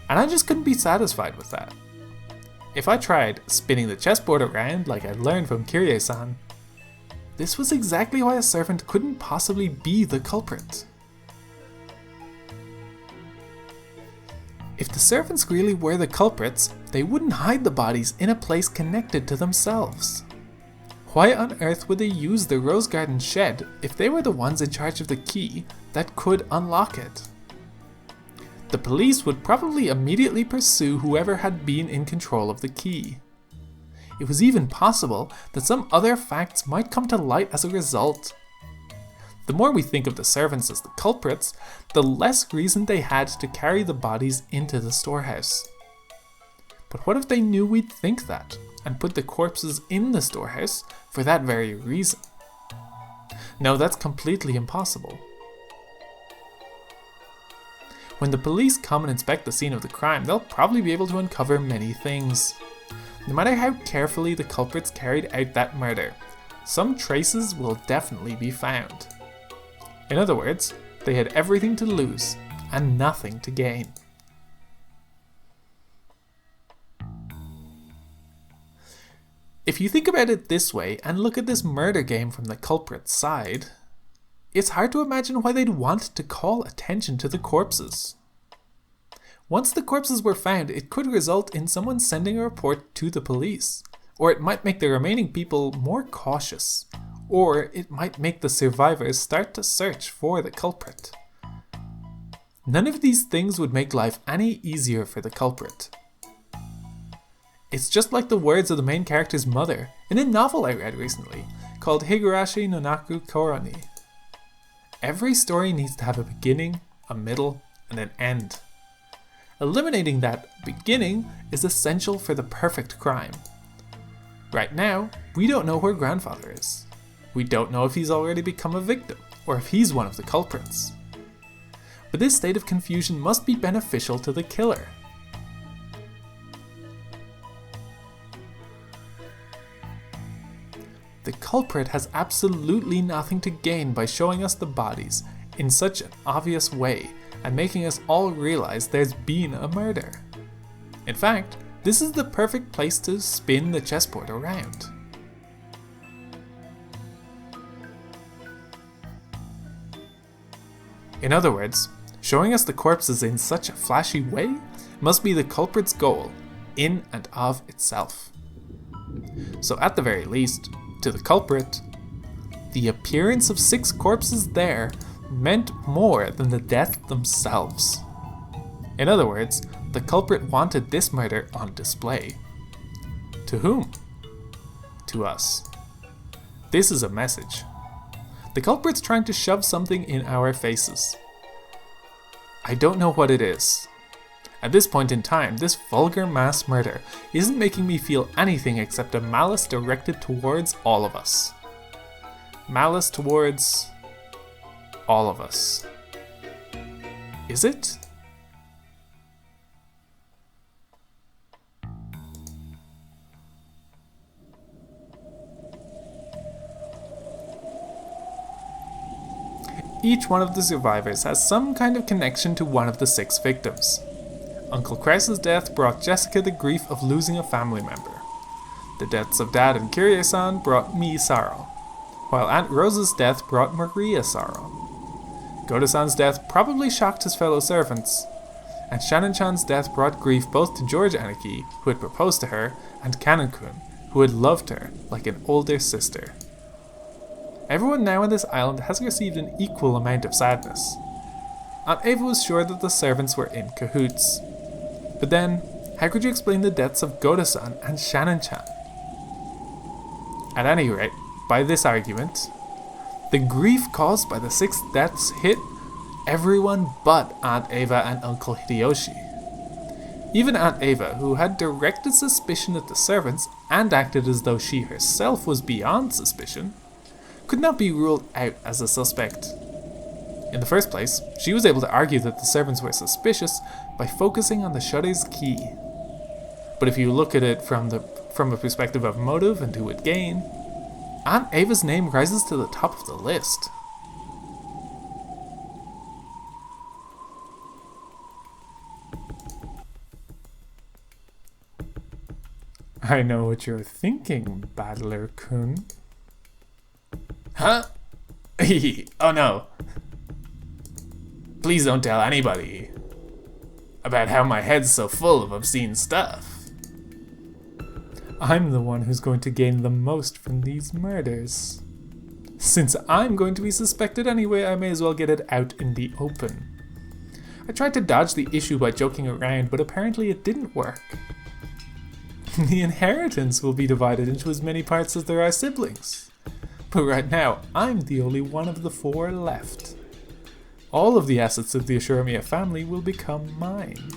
And I just couldn't be satisfied with that. If I tried spinning the chessboard around like I'd learned from Kyrie-san, this was exactly why a servant couldn't possibly be the culprit. If the servants really were the culprits, they wouldn't hide the bodies in a place connected to themselves. Why on earth would they use the Rose Garden shed if they were the ones in charge of the key that could unlock it? The police would probably immediately pursue whoever had been in control of the key. It was even possible that some other facts might come to light as a result. The more we think of the servants as the culprits, the less reason they had to carry the bodies into the storehouse. But what if they knew we'd think that, and put the corpses in the storehouse for that very reason? No, that's completely impossible. When the police come and inspect the scene of the crime, they'll probably be able to uncover many things. No matter how carefully the culprits carried out that murder, some traces will definitely be found. In other words, they had everything to lose and nothing to gain. If you think about it this way and look at this murder game from the culprit's side, it's hard to imagine why they'd want to call attention to the corpses. Once the corpses were found, it could result in someone sending a report to the police, or it might make the remaining people more cautious, or it might make the survivors start to search for the culprit. None of these things would make life any easier for the culprit. It's just like the words of the main character's mother in a novel I read recently called Higurashi no Naku Koroni. Every story needs to have a beginning, a middle, and an end. Eliminating that beginning is essential for the perfect crime. Right now, we don't know where grandfather is. We don't know if he's already become a victim, or if he's one of the culprits. But this state of confusion must be beneficial to the killer. The culprit has absolutely nothing to gain by showing us the bodies in such an obvious way and making us all realize there's been a murder. In fact, this is the perfect place to spin the chessboard around. In other words, showing us the corpses in such a flashy way must be the culprit's goal, in and of itself. So at the very least, to the culprit, the appearance of 6 corpses there meant more than the death themselves. In other words, the culprit wanted this murder on display. To whom? To us. This is a message. The culprit's trying to shove something in our faces. I don't know what it is. At this point in time, this vulgar mass murder isn't making me feel anything except a malice directed towards all of us. Malice towards all of us. Is it? Each one of the survivors has some kind of connection to one of the 6 victims. Uncle Krause's death brought Jessica the grief of losing a family member. The deaths of Dad and Kyrie-san brought me sorrow, while Aunt Rose's death brought Maria sorrow. Goto-san's death probably shocked his fellow servants, and Shannon-chan's death brought grief both to George Aniki, who had proposed to her, and Kanon-kun, who had loved her like an older sister. Everyone now on this island has received an equal amount of sadness. Aunt Ava was sure that the servants were in cahoots. But then, how could you explain the deaths of Goto-san and Shannon-chan? At any rate, by this argument, The grief caused by the 6 deaths hit everyone but Aunt Ava and Uncle Hideyoshi. Even Aunt Ava, who had directed suspicion at the servants and acted as though she herself was beyond suspicion, could not be ruled out as a suspect. In the first place, she was able to argue that the servants were suspicious by focusing on the shutter's key. But if you look at it from a perspective of motive and who would gain, Aunt Ava's name rises to the top of the list. I know what you're thinking, Battler-kun. Huh? Oh no. Please don't tell anybody about how my head's so full of obscene stuff. I'm the one who's going to gain the most from these murders. Since I'm going to be suspected anyway, I may as well get it out in the open. I tried to dodge the issue by joking around, but apparently it didn't work. The inheritance will be divided into as many parts as there are siblings. But right now, I'm the only one of the 4 left. All of the assets of the Ashuramiya family will become mine.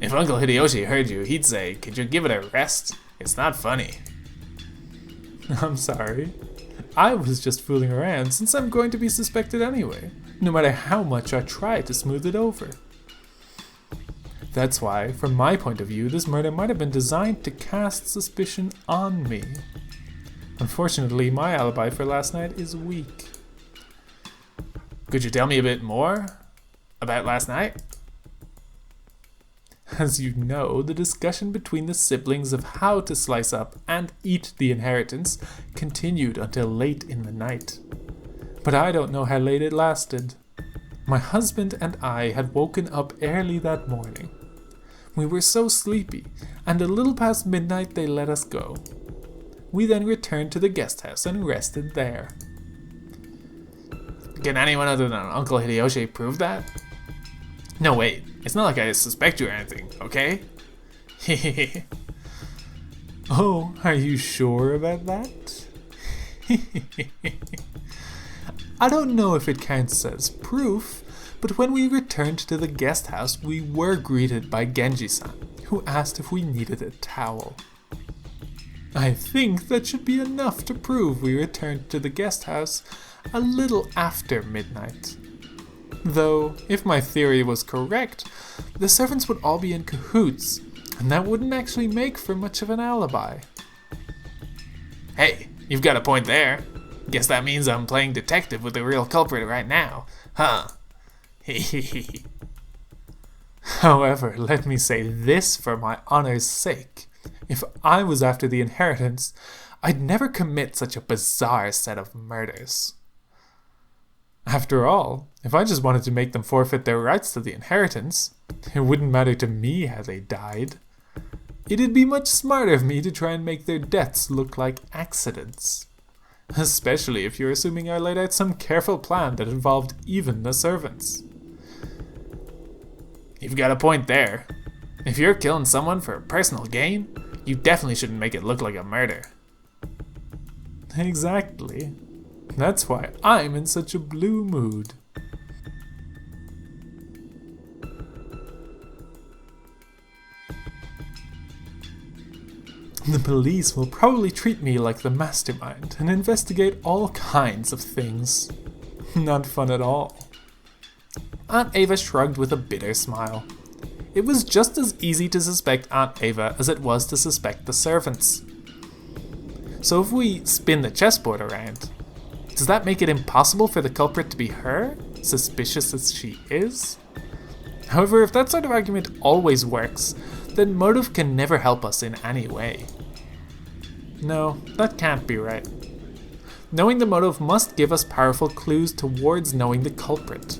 If Uncle Hideyoshi heard you, he'd say, "Could you give it a rest? It's not funny." I'm sorry. I was just fooling around since I'm going to be suspected anyway, no matter how much I try to smooth it over. That's why, from my point of view, this murder might have been designed to cast suspicion on me. Unfortunately, my alibi for last night is weak. Could you tell me a bit more about last night? As you know, the discussion between the siblings of how to slice up and eat the inheritance continued until late in the night. But I don't know how late it lasted. My husband and I had woken up early that morning. We were so sleepy, and a little past midnight they let us go. We then returned to the guest house and rested there. Can anyone other than Uncle Hideyoshi prove that? No, wait. It's not like I suspect you or anything, okay? Oh, are you sure about that? I don't know if it counts as proof, but when we returned to the guest house, we were greeted by Genji-san, who asked if we needed a towel. I think that should be enough to prove we returned to the guest house a little after midnight. Though, if my theory was correct, the servants would all be in cahoots, and that wouldn't actually make for much of an alibi. Hey, you've got a point there. Guess that means I'm playing detective with the real culprit right now, huh? However, let me say this for my honor's sake. If I was after the inheritance, I'd never commit such a bizarre set of murders. After all, if I just wanted to make them forfeit their rights to the inheritance, it wouldn't matter to me how they died. It'd be much smarter of me to try and make their deaths look like accidents. Especially if you're assuming I laid out some careful plan that involved even the servants. You've got a point there. If you're killing someone for personal gain, you definitely shouldn't make it look like a murder. Exactly. That's why I'm in such a blue mood. The police will probably treat me like the mastermind and investigate all kinds of things. Not fun at all. Aunt Ava shrugged with a bitter smile. It was just as easy to suspect Aunt Ava as it was to suspect the servants. So if we spin the chessboard around, does that make it impossible for the culprit to be her, suspicious as she is? However, if that sort of argument always works, then motive can never help us in any way. No, that can't be right. Knowing the motive must give us powerful clues towards knowing the culprit.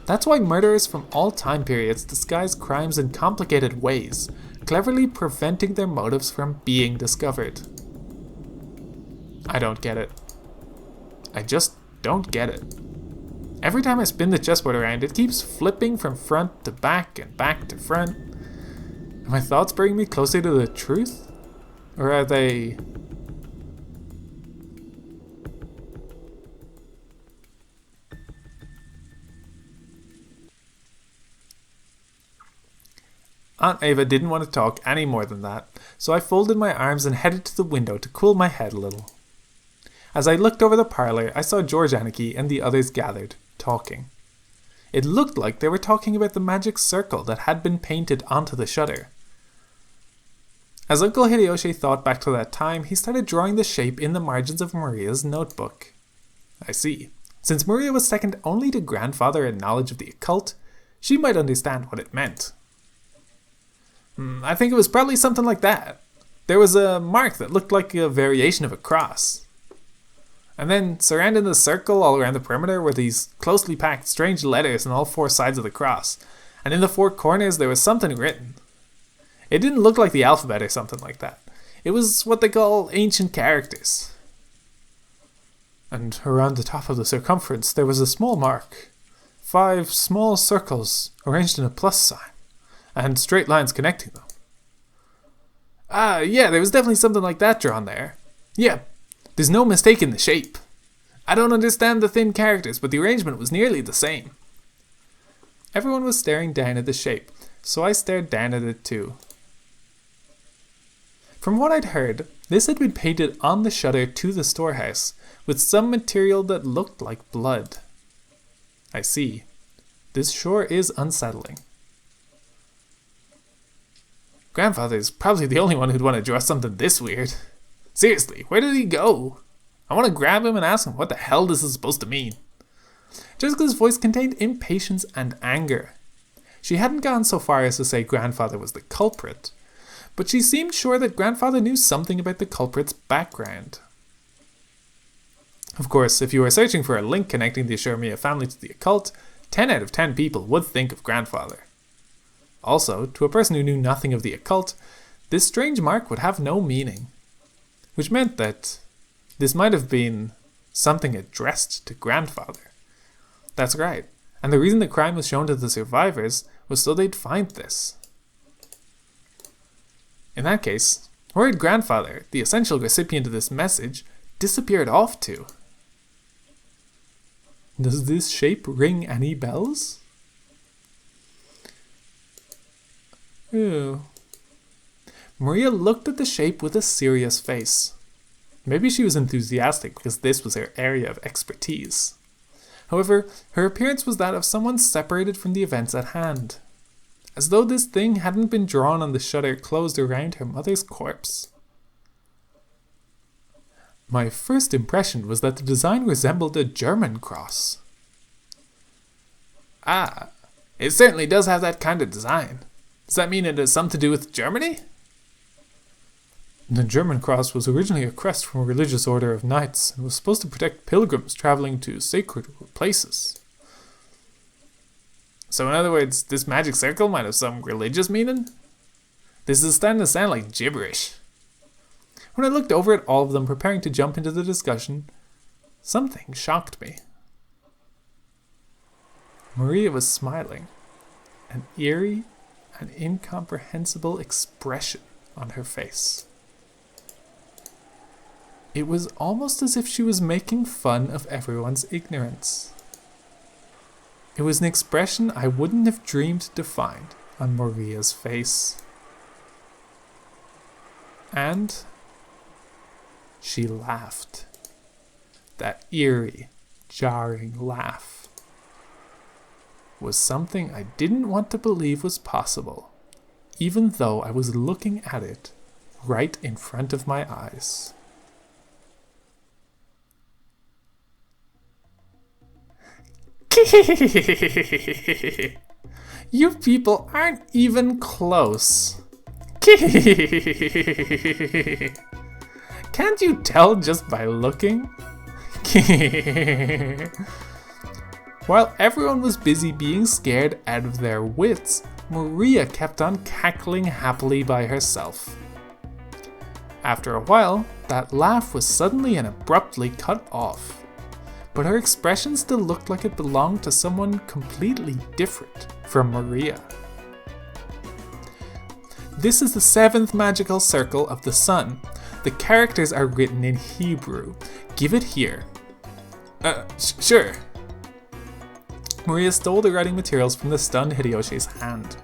That's why murderers from all time periods disguise crimes in complicated ways, cleverly preventing their motives from being discovered. I don't get it. I just don't get it. Every time I spin the chessboard around, it keeps flipping from front to back and back to front. And my thoughts bring me closer to the truth? Or are they... Aunt Ava didn't want to talk any more than that, so I folded my arms and headed to the window to cool my head a little. As I looked over the parlour, I saw George Anarchy and the others gathered, talking. It looked like they were talking about the magic circle that had been painted onto the shutter. As Uncle Hideyoshi thought back to that time, he started drawing the shape in the margins of Maria's notebook. I see. Since Maria was second only to grandfather in knowledge of the occult, she might understand what it meant. I think it was probably something like that. There was a mark that looked like a variation of a cross. And then, surrounding the circle all around the perimeter were these closely packed strange letters on all four sides of the cross. And in the four corners there was something written. It didn't look like the alphabet or something like that. It was what they call ancient characters. And around the top of the circumference there was a small mark. 5 small circles arranged in a plus sign. And straight lines connecting them. Yeah, there was definitely something like that drawn there. Yeah, there's no mistake in the shape. I don't understand the thin characters, but the arrangement was nearly the same. Everyone was staring down at the shape, so I stared down at it too. From what I'd heard, this had been painted on the shutter to the storehouse, with some material that looked like blood. I see. This sure is unsettling. Grandfather's probably the only one who'd want to draw something this weird. Seriously, where did he go? I want to grab him and ask him what the hell this is supposed to mean. Jessica's voice contained impatience and anger. She hadn't gone so far as to say grandfather was the culprit, but she seemed sure that grandfather knew something about the culprit's background. Of course, if you were searching for a link connecting the Ashuramiya family to the occult, 10 out of 10 people would think of grandfather. Also, to a person who knew nothing of the occult, this strange mark would have no meaning. Which meant that this might have been something addressed to grandfather. That's right, and the reason the crime was shown to the survivors was so they'd find this. In that case, where had grandfather, the essential recipient of this message, disappeared off to? Does this shape ring any bells? Ew. Maria looked at the shape with a serious face. Maybe she was enthusiastic because this was her area of expertise. However, her appearance was that of someone separated from the events at hand, as though this thing hadn't been drawn on the shutter closed around her mother's corpse. My first impression was that the design resembled a German cross. Ah, it certainly does have that kind of design. Does that mean it has something to do with Germany? The German cross was originally a crest from a religious order of knights and was supposed to protect pilgrims traveling to sacred places. So in other words, this magic circle might have some religious meaning? This is starting to sound like gibberish. When I looked over at all of them preparing to jump into the discussion, something shocked me. Maria was smiling, an eerie and incomprehensible expression on her face. It was almost as if she was making fun of everyone's ignorance. It was an expression I wouldn't have dreamed to find on Maria's face. And she laughed. That eerie, jarring laugh was something I didn't want to believe was possible, even though I was looking at it right in front of my eyes. You people aren't even close. Can't you tell just by looking? While everyone was busy being scared out of their wits, Maria kept on cackling happily by herself. After a while, that laugh was suddenly and abruptly cut off, but her expression still looked like it belonged to someone completely different from Maria. This is the 7th magical circle of the sun. The characters are written in Hebrew. Give it here. Sure. Maria stole the writing materials from the stunned Hideyoshi's hand.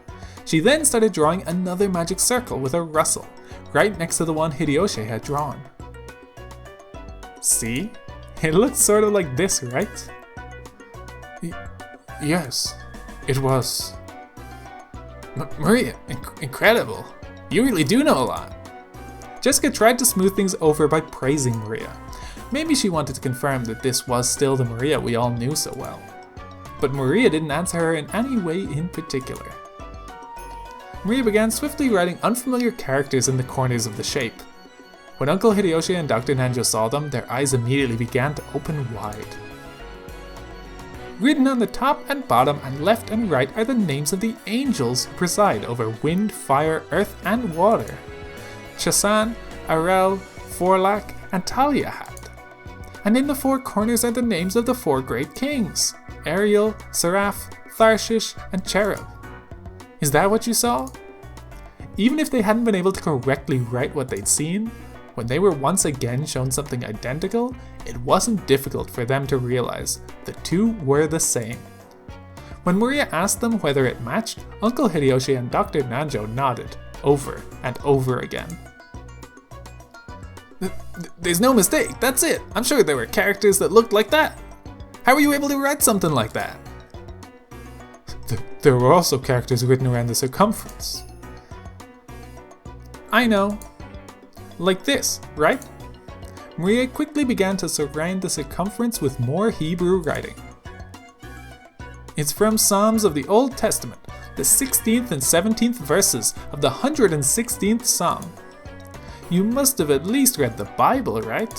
She then started drawing another magic circle with a rustle, right next to the one Hideyoshi had drawn. See? It looks sort of like this, right? Yes, it was. Maria, incredible. You really do know a lot. Jessica tried to smooth things over by praising Maria. Maybe she wanted to confirm that this was still the Maria we all knew so well. But Maria didn't answer her in any way in particular. Maria began swiftly writing unfamiliar characters in the corners of the shape. When Uncle Hideyoshi and Dr. Nanjo saw them, their eyes immediately began to open wide. Written on the top and bottom and left and right are the names of the angels who preside over wind, fire, earth, and water. Chasan, Arel, Forlak, and Taliahat. And in the 4 corners are the names of the 4 great kings, Ariel, Seraph, Tharshish, and Cherub. Is that what you saw? Even if they hadn't been able to correctly write what they'd seen, when they were once again shown something identical, it wasn't difficult for them to realize the two were the same. When Maria asked them whether it matched, Uncle Hideyoshi and Dr. Nanjo nodded, over and over again. There's no mistake, that's it. I'm sure there were characters that looked like that. How were you able to write something like that? There were also characters written around the circumference. I know. Like this, right? Maria quickly began to surround the circumference with more Hebrew writing. It's from Psalms of the Old Testament, the 16th and 17th verses of the 116th Psalm. You must have at least read the Bible, right?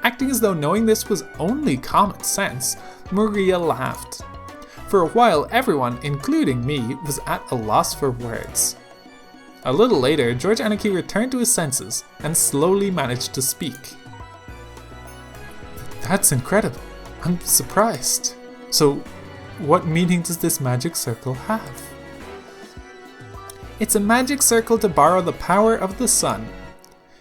Acting as though knowing this was only common sense, Maria laughed. For a while, everyone, including me, was at a loss for words. A little later, George Anarchy returned to his senses and slowly managed to speak. That's incredible. I'm surprised. So, what meaning does this magic circle have? It's a magic circle to borrow the power of the sun.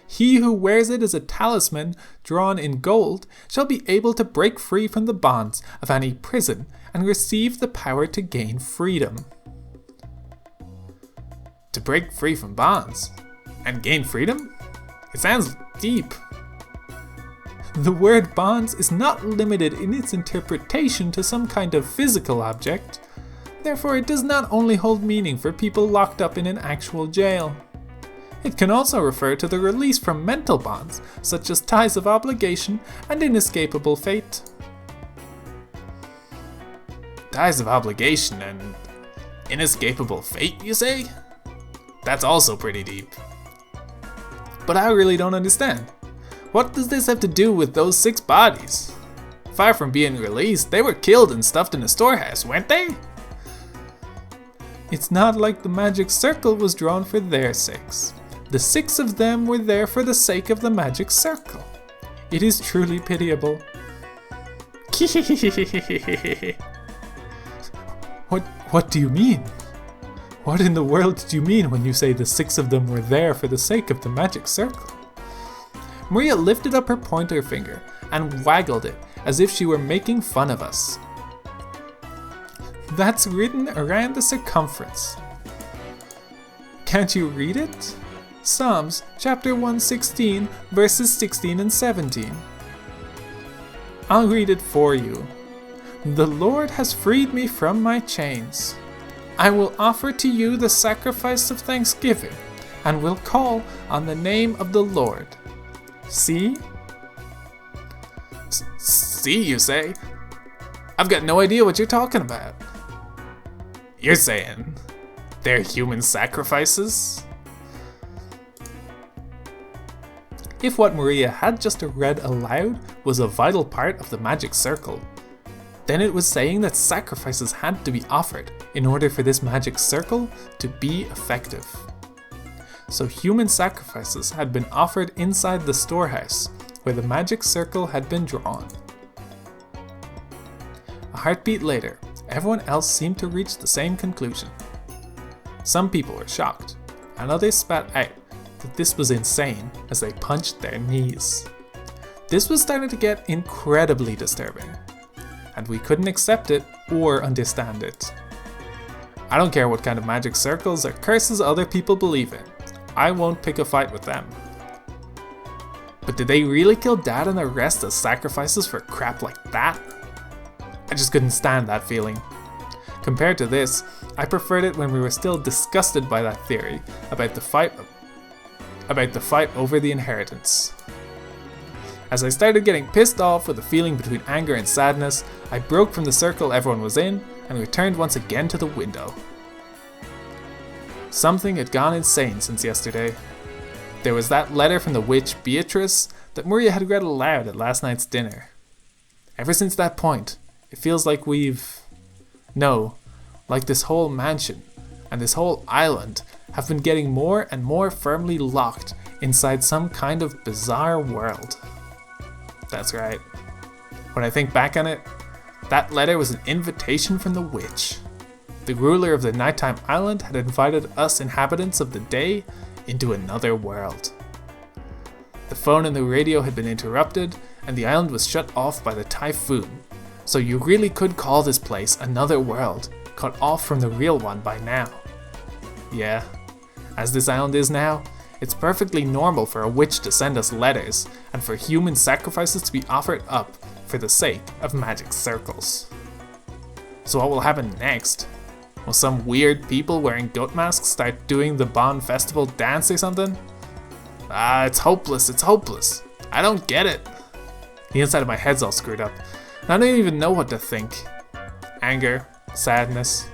He who wears it as a talisman drawn in gold shall be able to break free from the bonds of any prison and receive the power to gain freedom. To break free from bonds and gain freedom? It sounds deep. The word bonds is not limited in its interpretation to some kind of physical object. Therefore, it does not only hold meaning for people locked up in an actual jail. It can also refer to the release from mental bonds, such as ties of obligation and inescapable fate. Ties of obligation and inescapable fate, you say? That's also pretty deep. But I really don't understand. What does this have to do with those 6 bodies? Far from being released, they were killed and stuffed in a storehouse, weren't they? It's not like the magic circle was drawn for their sakes. The 6 of them were there for the sake of the magic circle. It is truly pitiable. What do you mean? What in the world did you mean when you say the 6 of them were there for the sake of the magic circle? Maria lifted up her pointer finger and waggled it as if she were making fun of us. That's written around the circumference. Can't you read it? Psalms chapter 116 verses 16 and 17. I'll read it for you. The Lord has freed me from my chains. I will offer to you the sacrifice of thanksgiving and will call on the name of the Lord. See? See, you say? I've got no idea what you're talking about. You're saying they're human sacrifices? If what Maria had just read aloud was a vital part of the magic circle, then it was saying that sacrifices had to be offered in order for this magic circle to be effective. So human sacrifices had been offered inside the storehouse where the magic circle had been drawn. A heartbeat later, everyone else seemed to reach the same conclusion. Some people were shocked, and others spat out that this was insane as they punched their knees. This was starting to get incredibly disturbing, and we couldn't accept it or understand it. I don't care what kind of magic circles or curses other people believe in. I won't pick a fight with them. But did they really kill Dad and the rest as sacrifices for crap like that? I just couldn't stand that feeling. Compared to this, I preferred it when we were still disgusted by that theory about the fight over the inheritance. As I started getting pissed off with a feeling between anger and sadness, I broke from the circle everyone was in and returned once again to the window. Something had gone insane since yesterday. There was that letter from the witch Beatrice that Maria had read aloud at last night's dinner. Ever since that point, it feels like like this whole mansion and this whole island have been getting more and more firmly locked inside some kind of bizarre world. That's right. When I think back on it, that letter was an invitation from the witch. The ruler of the nighttime island had invited us inhabitants of the day into another world. The phone and the radio had been interrupted, and the island was shut off by the typhoon, so you really could call this place another world, cut off from the real one by now. Yeah, as this island is now, it's perfectly normal for a witch to send us letters, and for human sacrifices to be offered up for the sake of magic circles. So what will happen next? Will some weird people wearing goat masks start doing the Bon Festival dance or something? It's hopeless. I don't get it. The inside of my head's all screwed up, and I don't even know what to think. Anger, sadness,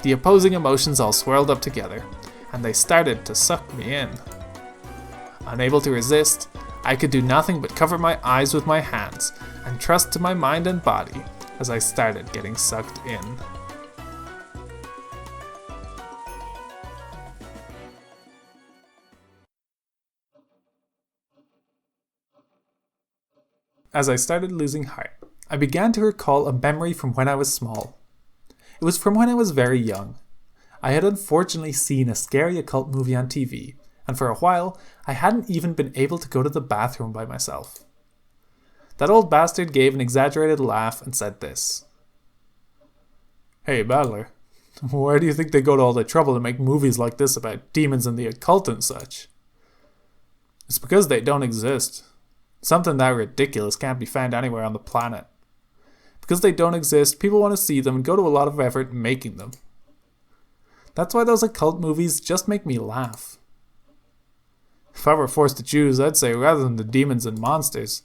the opposing emotions all swirled up together, and they started to suck me in. Unable to resist, I could do nothing but cover my eyes with my hands and trust to my mind and body as I started getting sucked in. As I started losing heart, I began to recall a memory from when I was small. It was from when I was very young. I had unfortunately seen a scary occult movie on TV, and for a while, I hadn't even been able to go to the bathroom by myself. That old bastard gave an exaggerated laugh and said this. "Hey, Battler, why do you think they go to all the trouble to make movies like this about demons and the occult and such? It's because they don't exist. Something that ridiculous can't be found anywhere on the planet. Because they don't exist, people want to see them and go to a lot of effort making them. That's why those occult movies just make me laugh. If I were forced to choose, I'd say rather than the demons and monsters,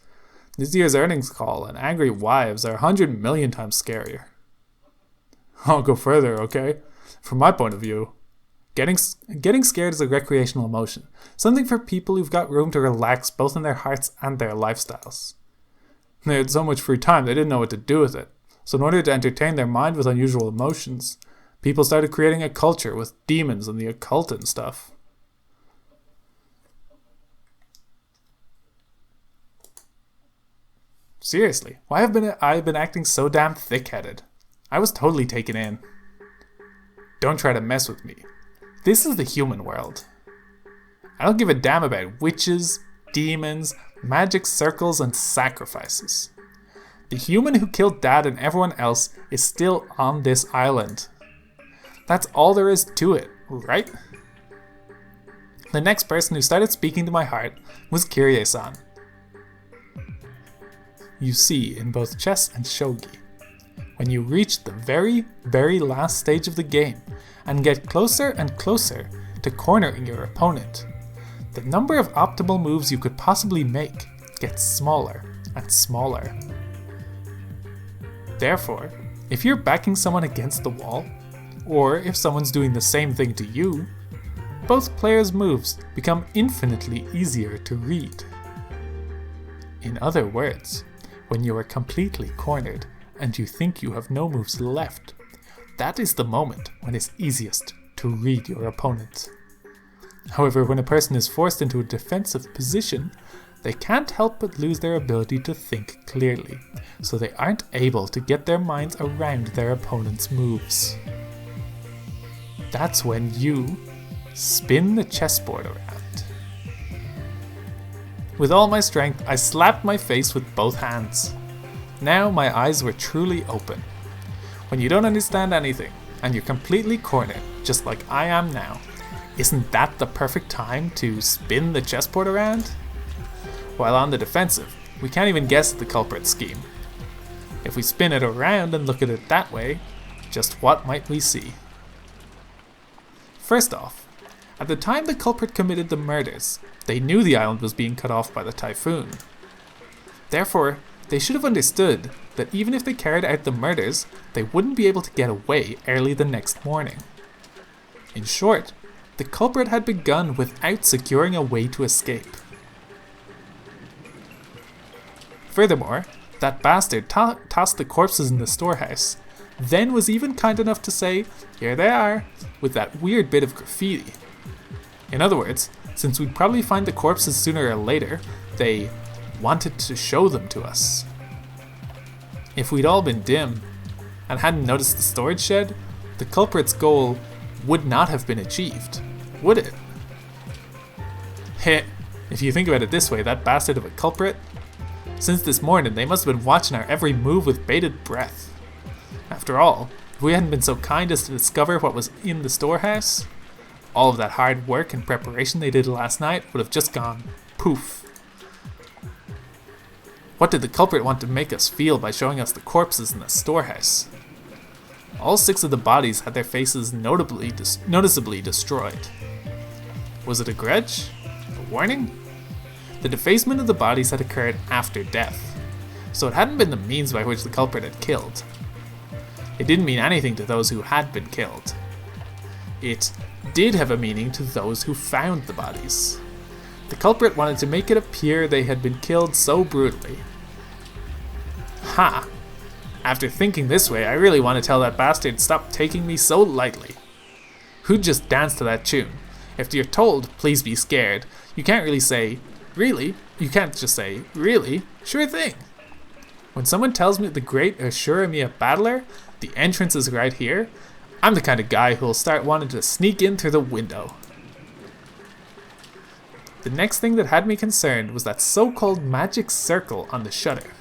this year's earnings call and angry wives are 100 million times scarier. I'll go further, okay? From my point of view, getting scared is a recreational emotion, something for people who've got room to relax both in their hearts and their lifestyles. They had so much free time they didn't know what to do with it, so in order to entertain their mind with unusual emotions, people started creating a culture with demons and the occult and stuff. Seriously, why have I been acting so damn thick-headed? I was totally taken in. Don't try to mess with me. This is the human world. I don't give a damn about witches, demons, magic circles, and sacrifices. The human who killed Dad and everyone else is still on this island. That's all there is to it, right? The next person who started speaking to my heart was Kirie-san. You see, in both chess and shogi, when you reach the very, very last stage of the game and get closer and closer to cornering your opponent, the number of optimal moves you could possibly make gets smaller and smaller. Therefore, if you're backing someone against the wall, or if someone's doing the same thing to you, both players' moves become infinitely easier to read. In other words, when you are completely cornered and you think you have no moves left, that is the moment when it's easiest to read your opponent. However, when a person is forced into a defensive position, they can't help but lose their ability to think clearly, so they aren't able to get their minds around their opponent's moves. That's when you spin the chessboard around. With all my strength, I slapped my face with both hands. Now my eyes were truly open. When you don't understand anything, and you're completely cornered, just like I am now, isn't that the perfect time to spin the chessboard around? While on the defensive, we can't even guess at the culprit's scheme. If we spin it around and look at it that way, just what might we see? First off, at the time the culprit committed the murders, they knew the island was being cut off by the typhoon. Therefore, they should have understood that even if they carried out the murders, they wouldn't be able to get away early the next morning. In short, the culprit had begun without securing a way to escape. Furthermore, that bastard tossed the corpses in the storehouse, then was even kind enough to say, "Here they are," with that weird bit of graffiti. In other words, since we'd probably find the corpses sooner or later, they wanted to show them to us. If we'd all been dim and hadn't noticed the storage shed, the culprit's goal would not have been achieved, would it? Heh, if you think about it this way, that bastard of a culprit, since this morning they must have been watching our every move with bated breath. After all, if we hadn't been so kind as to discover what was in the storehouse, all of that hard work and preparation they did last night would have just gone poof. What did the culprit want to make us feel by showing us the corpses in the storehouse? All 6 of the bodies had their faces noticeably destroyed. Was it a grudge? A warning? The defacement of the bodies had occurred after death, so it hadn't been the means by which the culprit had killed. It didn't mean anything to those who had been killed. It did have a meaning to those who found the bodies. The culprit wanted to make it appear they had been killed so brutally. Ha! After thinking this way, I really want to tell that bastard stop taking me so lightly. Who'd just dance to that tune? If you're told, please be scared, you can't really say, really? You can't just say, really? Sure thing. When someone tells me the great Ashuramia battler, the entrance is right here, I'm the kind of guy who'll start wanting to sneak in through the window. The next thing that had me concerned was that so-called magic circle on the shutter.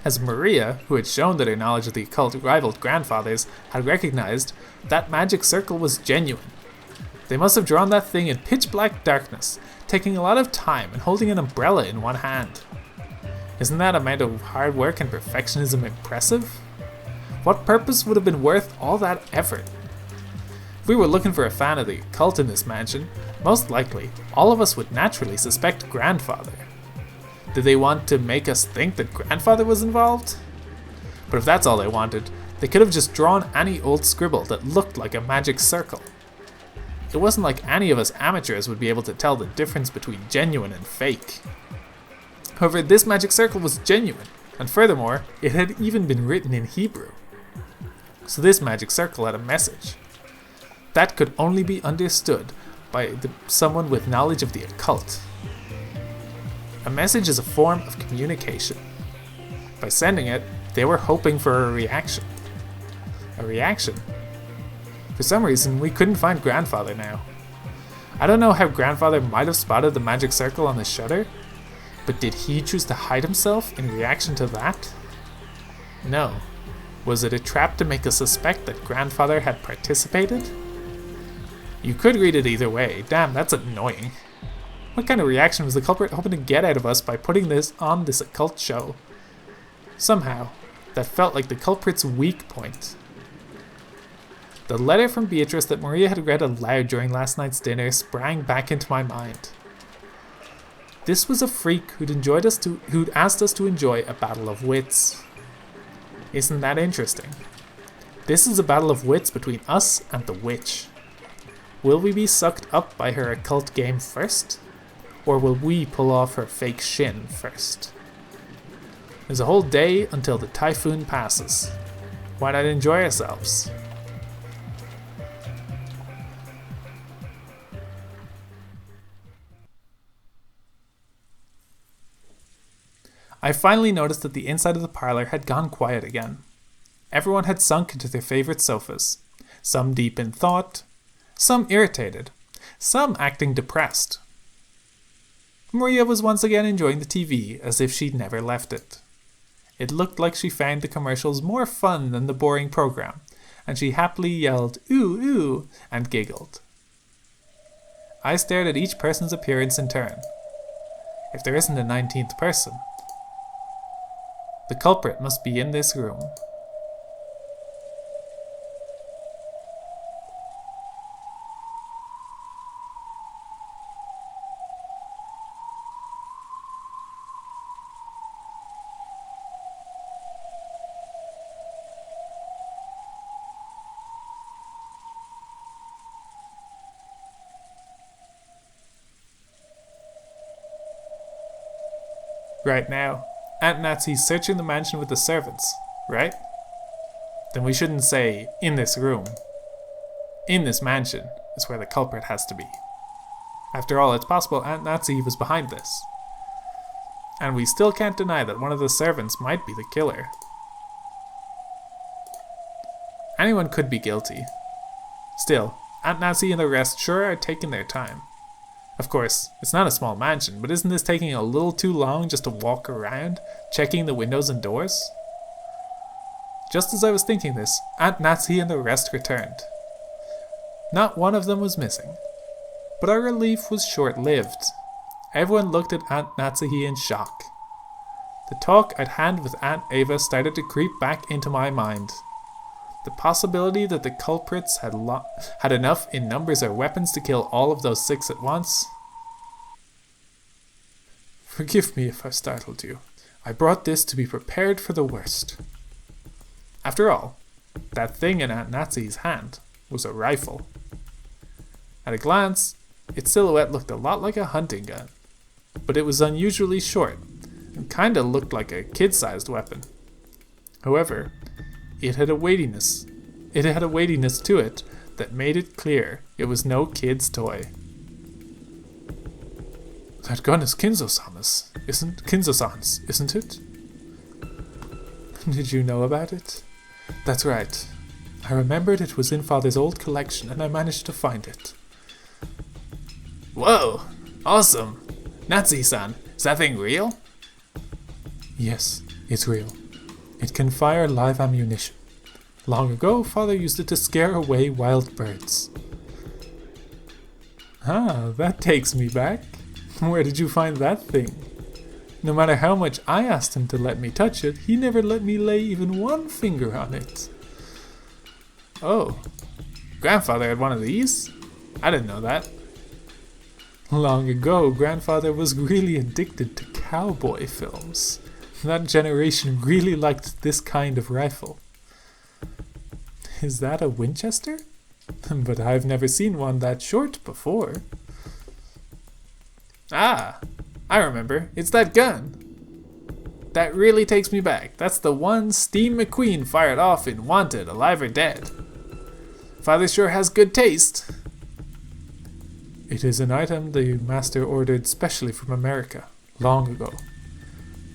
As Maria, who had shown that her knowledge of the occult rivaled grandfather's, had recognized, that magic circle was genuine. They must have drawn that thing in pitch black darkness, taking a lot of time and holding an umbrella in one hand. Isn't that amount of hard work and perfectionism impressive? What purpose would have been worth all that effort? If we were looking for a fan of the occult in this mansion, most likely, all of us would naturally suspect grandfather. Did they want to make us think that grandfather was involved? But if that's all they wanted, they could have just drawn any old scribble that looked like a magic circle. It wasn't like any of us amateurs would be able to tell the difference between genuine and fake. However, this magic circle was genuine, and furthermore, it had even been written in Hebrew. So this magic circle had a message. That could only be understood by someone with knowledge of the occult. A message is a form of communication. By sending it, they were hoping for a reaction. A reaction? For some reason, we couldn't find grandfather now. I don't know how grandfather might have spotted the magic circle on the shutter, but did he choose to hide himself in reaction to that? No. Was it a trap to make us suspect that grandfather had participated? You could read it either way. Damn, that's annoying. What kind of reaction was the culprit hoping to get out of us by putting this on this occult show? Somehow, that felt like the culprit's weak point. The letter from Beatrice that Maria had read aloud during last night's dinner sprang back into my mind. This was a freak who'd asked us to enjoy a battle of wits. Isn't that interesting? This is a battle of wits between us and the witch. Will we be sucked up by her occult game first? Or will we pull off her fake shin first? There's a whole day until the typhoon passes. Why not enjoy ourselves? I finally noticed that the inside of the parlor had gone quiet again. Everyone had sunk into their favorite sofas. some deep in thought, some irritated, some acting depressed. Maria was once again enjoying the TV as if she'd never left it. It looked like she found the commercials more fun than the boring program, and she happily yelled, "Ooh, ooh," and giggled. I stared at each person's appearance in turn. If there isn't a 19th person, the culprit must be in this room. Right now, Aunt Natsy's searching the mansion with the servants, right? Then we shouldn't say, in this room. In this mansion is where the culprit has to be. After all, it's possible Aunt Natsy was behind this. And we still can't deny that one of the servants might be the killer. Anyone could be guilty. Still, Aunt Natsy and the rest sure are taking their time. Of course, it's not a small mansion, but isn't this taking a little too long just to walk around, checking the windows and doors? Just as I was thinking this, Aunt Natsy and the rest returned. Not one of them was missing. But our relief was short-lived. Everyone looked at Aunt Natsy in shock. The talk I'd had with Aunt Ava started to creep back into my mind. The possibility that the culprits had enough in numbers or weapons to kill all of those 6 at once. Forgive me if I startled you. I brought this to be prepared for the worst. After all, that thing in Aunt Natsy's hand was a rifle. At a glance, its silhouette looked a lot like a hunting gun, but it was unusually short and kinda looked like a kid-sized weapon. However, it had a weightiness to it that made it clear it was no kid's toy. That gun is Kinzo-san's, isn't it? Did you know about it? That's right. I remembered it was in Father's old collection and I managed to find it. Whoa! Awesome! Natsy-san, is that thing real? Yes, it's real. It can fire live ammunition. Long ago, Father used it to scare away wild birds. Ah, that takes me back. Where did you find that thing? No matter how much I asked him to let me touch it, he never let me lay even one finger on it. Oh, Grandfather had one of these? I didn't know that. Long ago, Grandfather was really addicted to cowboy films. That generation really liked this kind of rifle. Is that a Winchester? But I've never seen one that short before. Ah, I remember. It's that gun. That really takes me back. That's the one Steve McQueen fired off in Wanted, Alive or Dead. Father sure has good taste. It is an item the master ordered specially from America, long ago.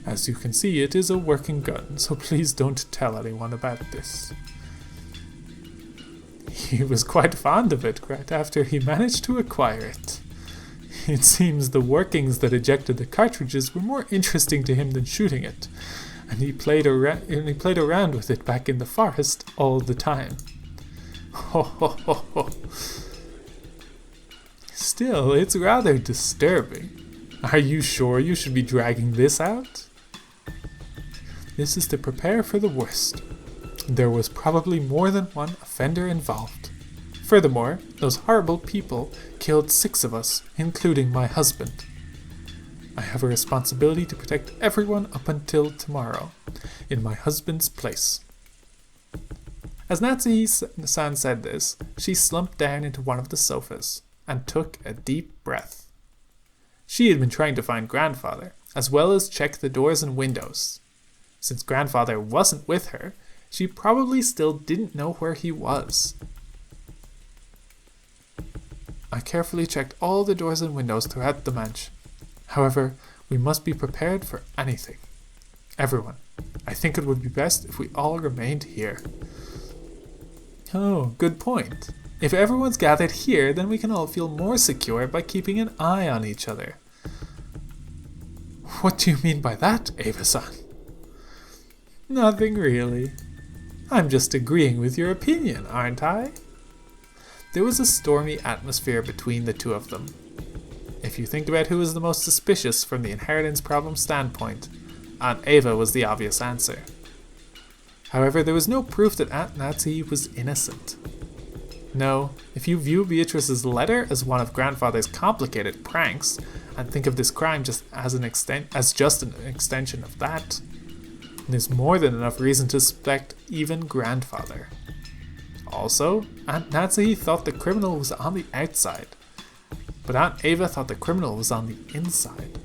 As you can see, it is a working gun, so please don't tell anyone about this. He was quite fond of it right after he managed to acquire it. It seems the workings that ejected the cartridges were more interesting to him than shooting it, and he played around with it back in the forest all the time. Ho ho ho ho. Still, it's rather disturbing. Are you sure you should be dragging this out? This is to prepare for the worst. There was probably more than one offender involved. Furthermore, those horrible people killed 6 of us, including my husband. I have a responsibility to protect everyone up until tomorrow, in my husband's place. As Natsy-san said this, she slumped down into one of the sofas and took a deep breath. She had been trying to find Grandfather, as well as check the doors and windows. Since Grandfather wasn't with her, she probably still didn't know where he was. I carefully checked all the doors and windows throughout the mansion. However, we must be prepared for anything. Everyone, I think it would be best if we all remained here. Oh, good point. If everyone's gathered here, then we can all feel more secure by keeping an eye on each other. What do you mean by that, Ava-san? Nothing really. I'm just agreeing with your opinion, aren't I? There was a stormy atmosphere between the two of them. If you think about who was the most suspicious from the inheritance problem standpoint, Aunt Ava was the obvious answer. However, there was no proof that Aunt Natsuhi was innocent. No, if you view Beatrice's letter as one of Grandfather's complicated pranks, and think of this crime just as an extension of that, there's more than enough reason to suspect even Grandfather. Also, Aunt Natsuhi thought the criminal was on the outside, but Aunt Ava thought the criminal was on the inside.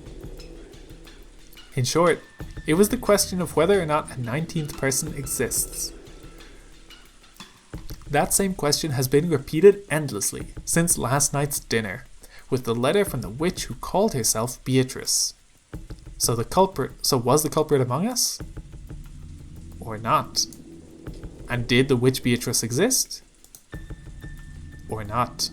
In short, it was the question of whether or not a 19th person exists. That same question has been repeated endlessly since last night's dinner, with the letter from the witch who called herself Beatrice. So was the culprit among us? Or not? And did the witch Beatrice exist? Or not?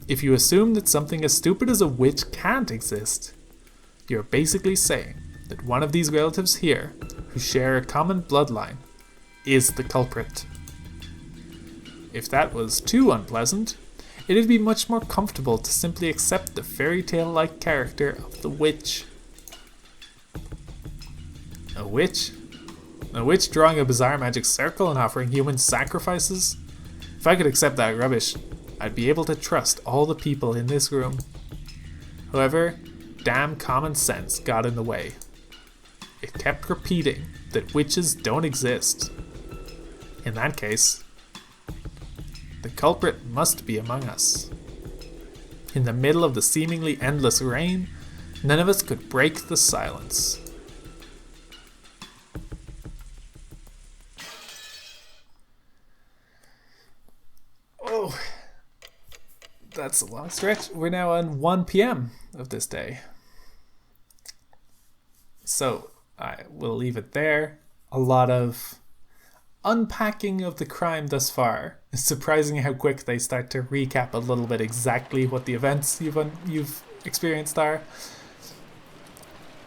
If you assume that something as stupid as a witch can't exist, you're basically saying that one of these relatives here, who share a common bloodline, is the culprit. If that was too unpleasant, it'd be much more comfortable to simply accept the fairy tale-like character of the witch. A witch? A witch drawing a bizarre magic circle and offering human sacrifices? If I could accept that rubbish, I'd be able to trust all the people in this room. However, damn common sense got in the way. It kept repeating that witches don't exist. In that case, the culprit must be among us. In the middle of the seemingly endless rain, none of us could break the silence. Oh, that's a long stretch. We're now on 1 p.m. of this day. So I will leave it there. A lot of unpacking of the crime thus far. It's surprising how quick they start to recap a little bit exactly what the events you've experienced are.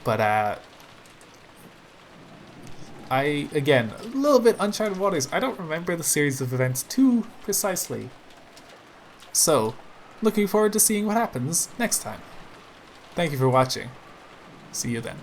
But again, a little bit uncharted waters. I don't remember the series of events too precisely. So, looking forward to seeing what happens next time. Thank you for watching. See you then.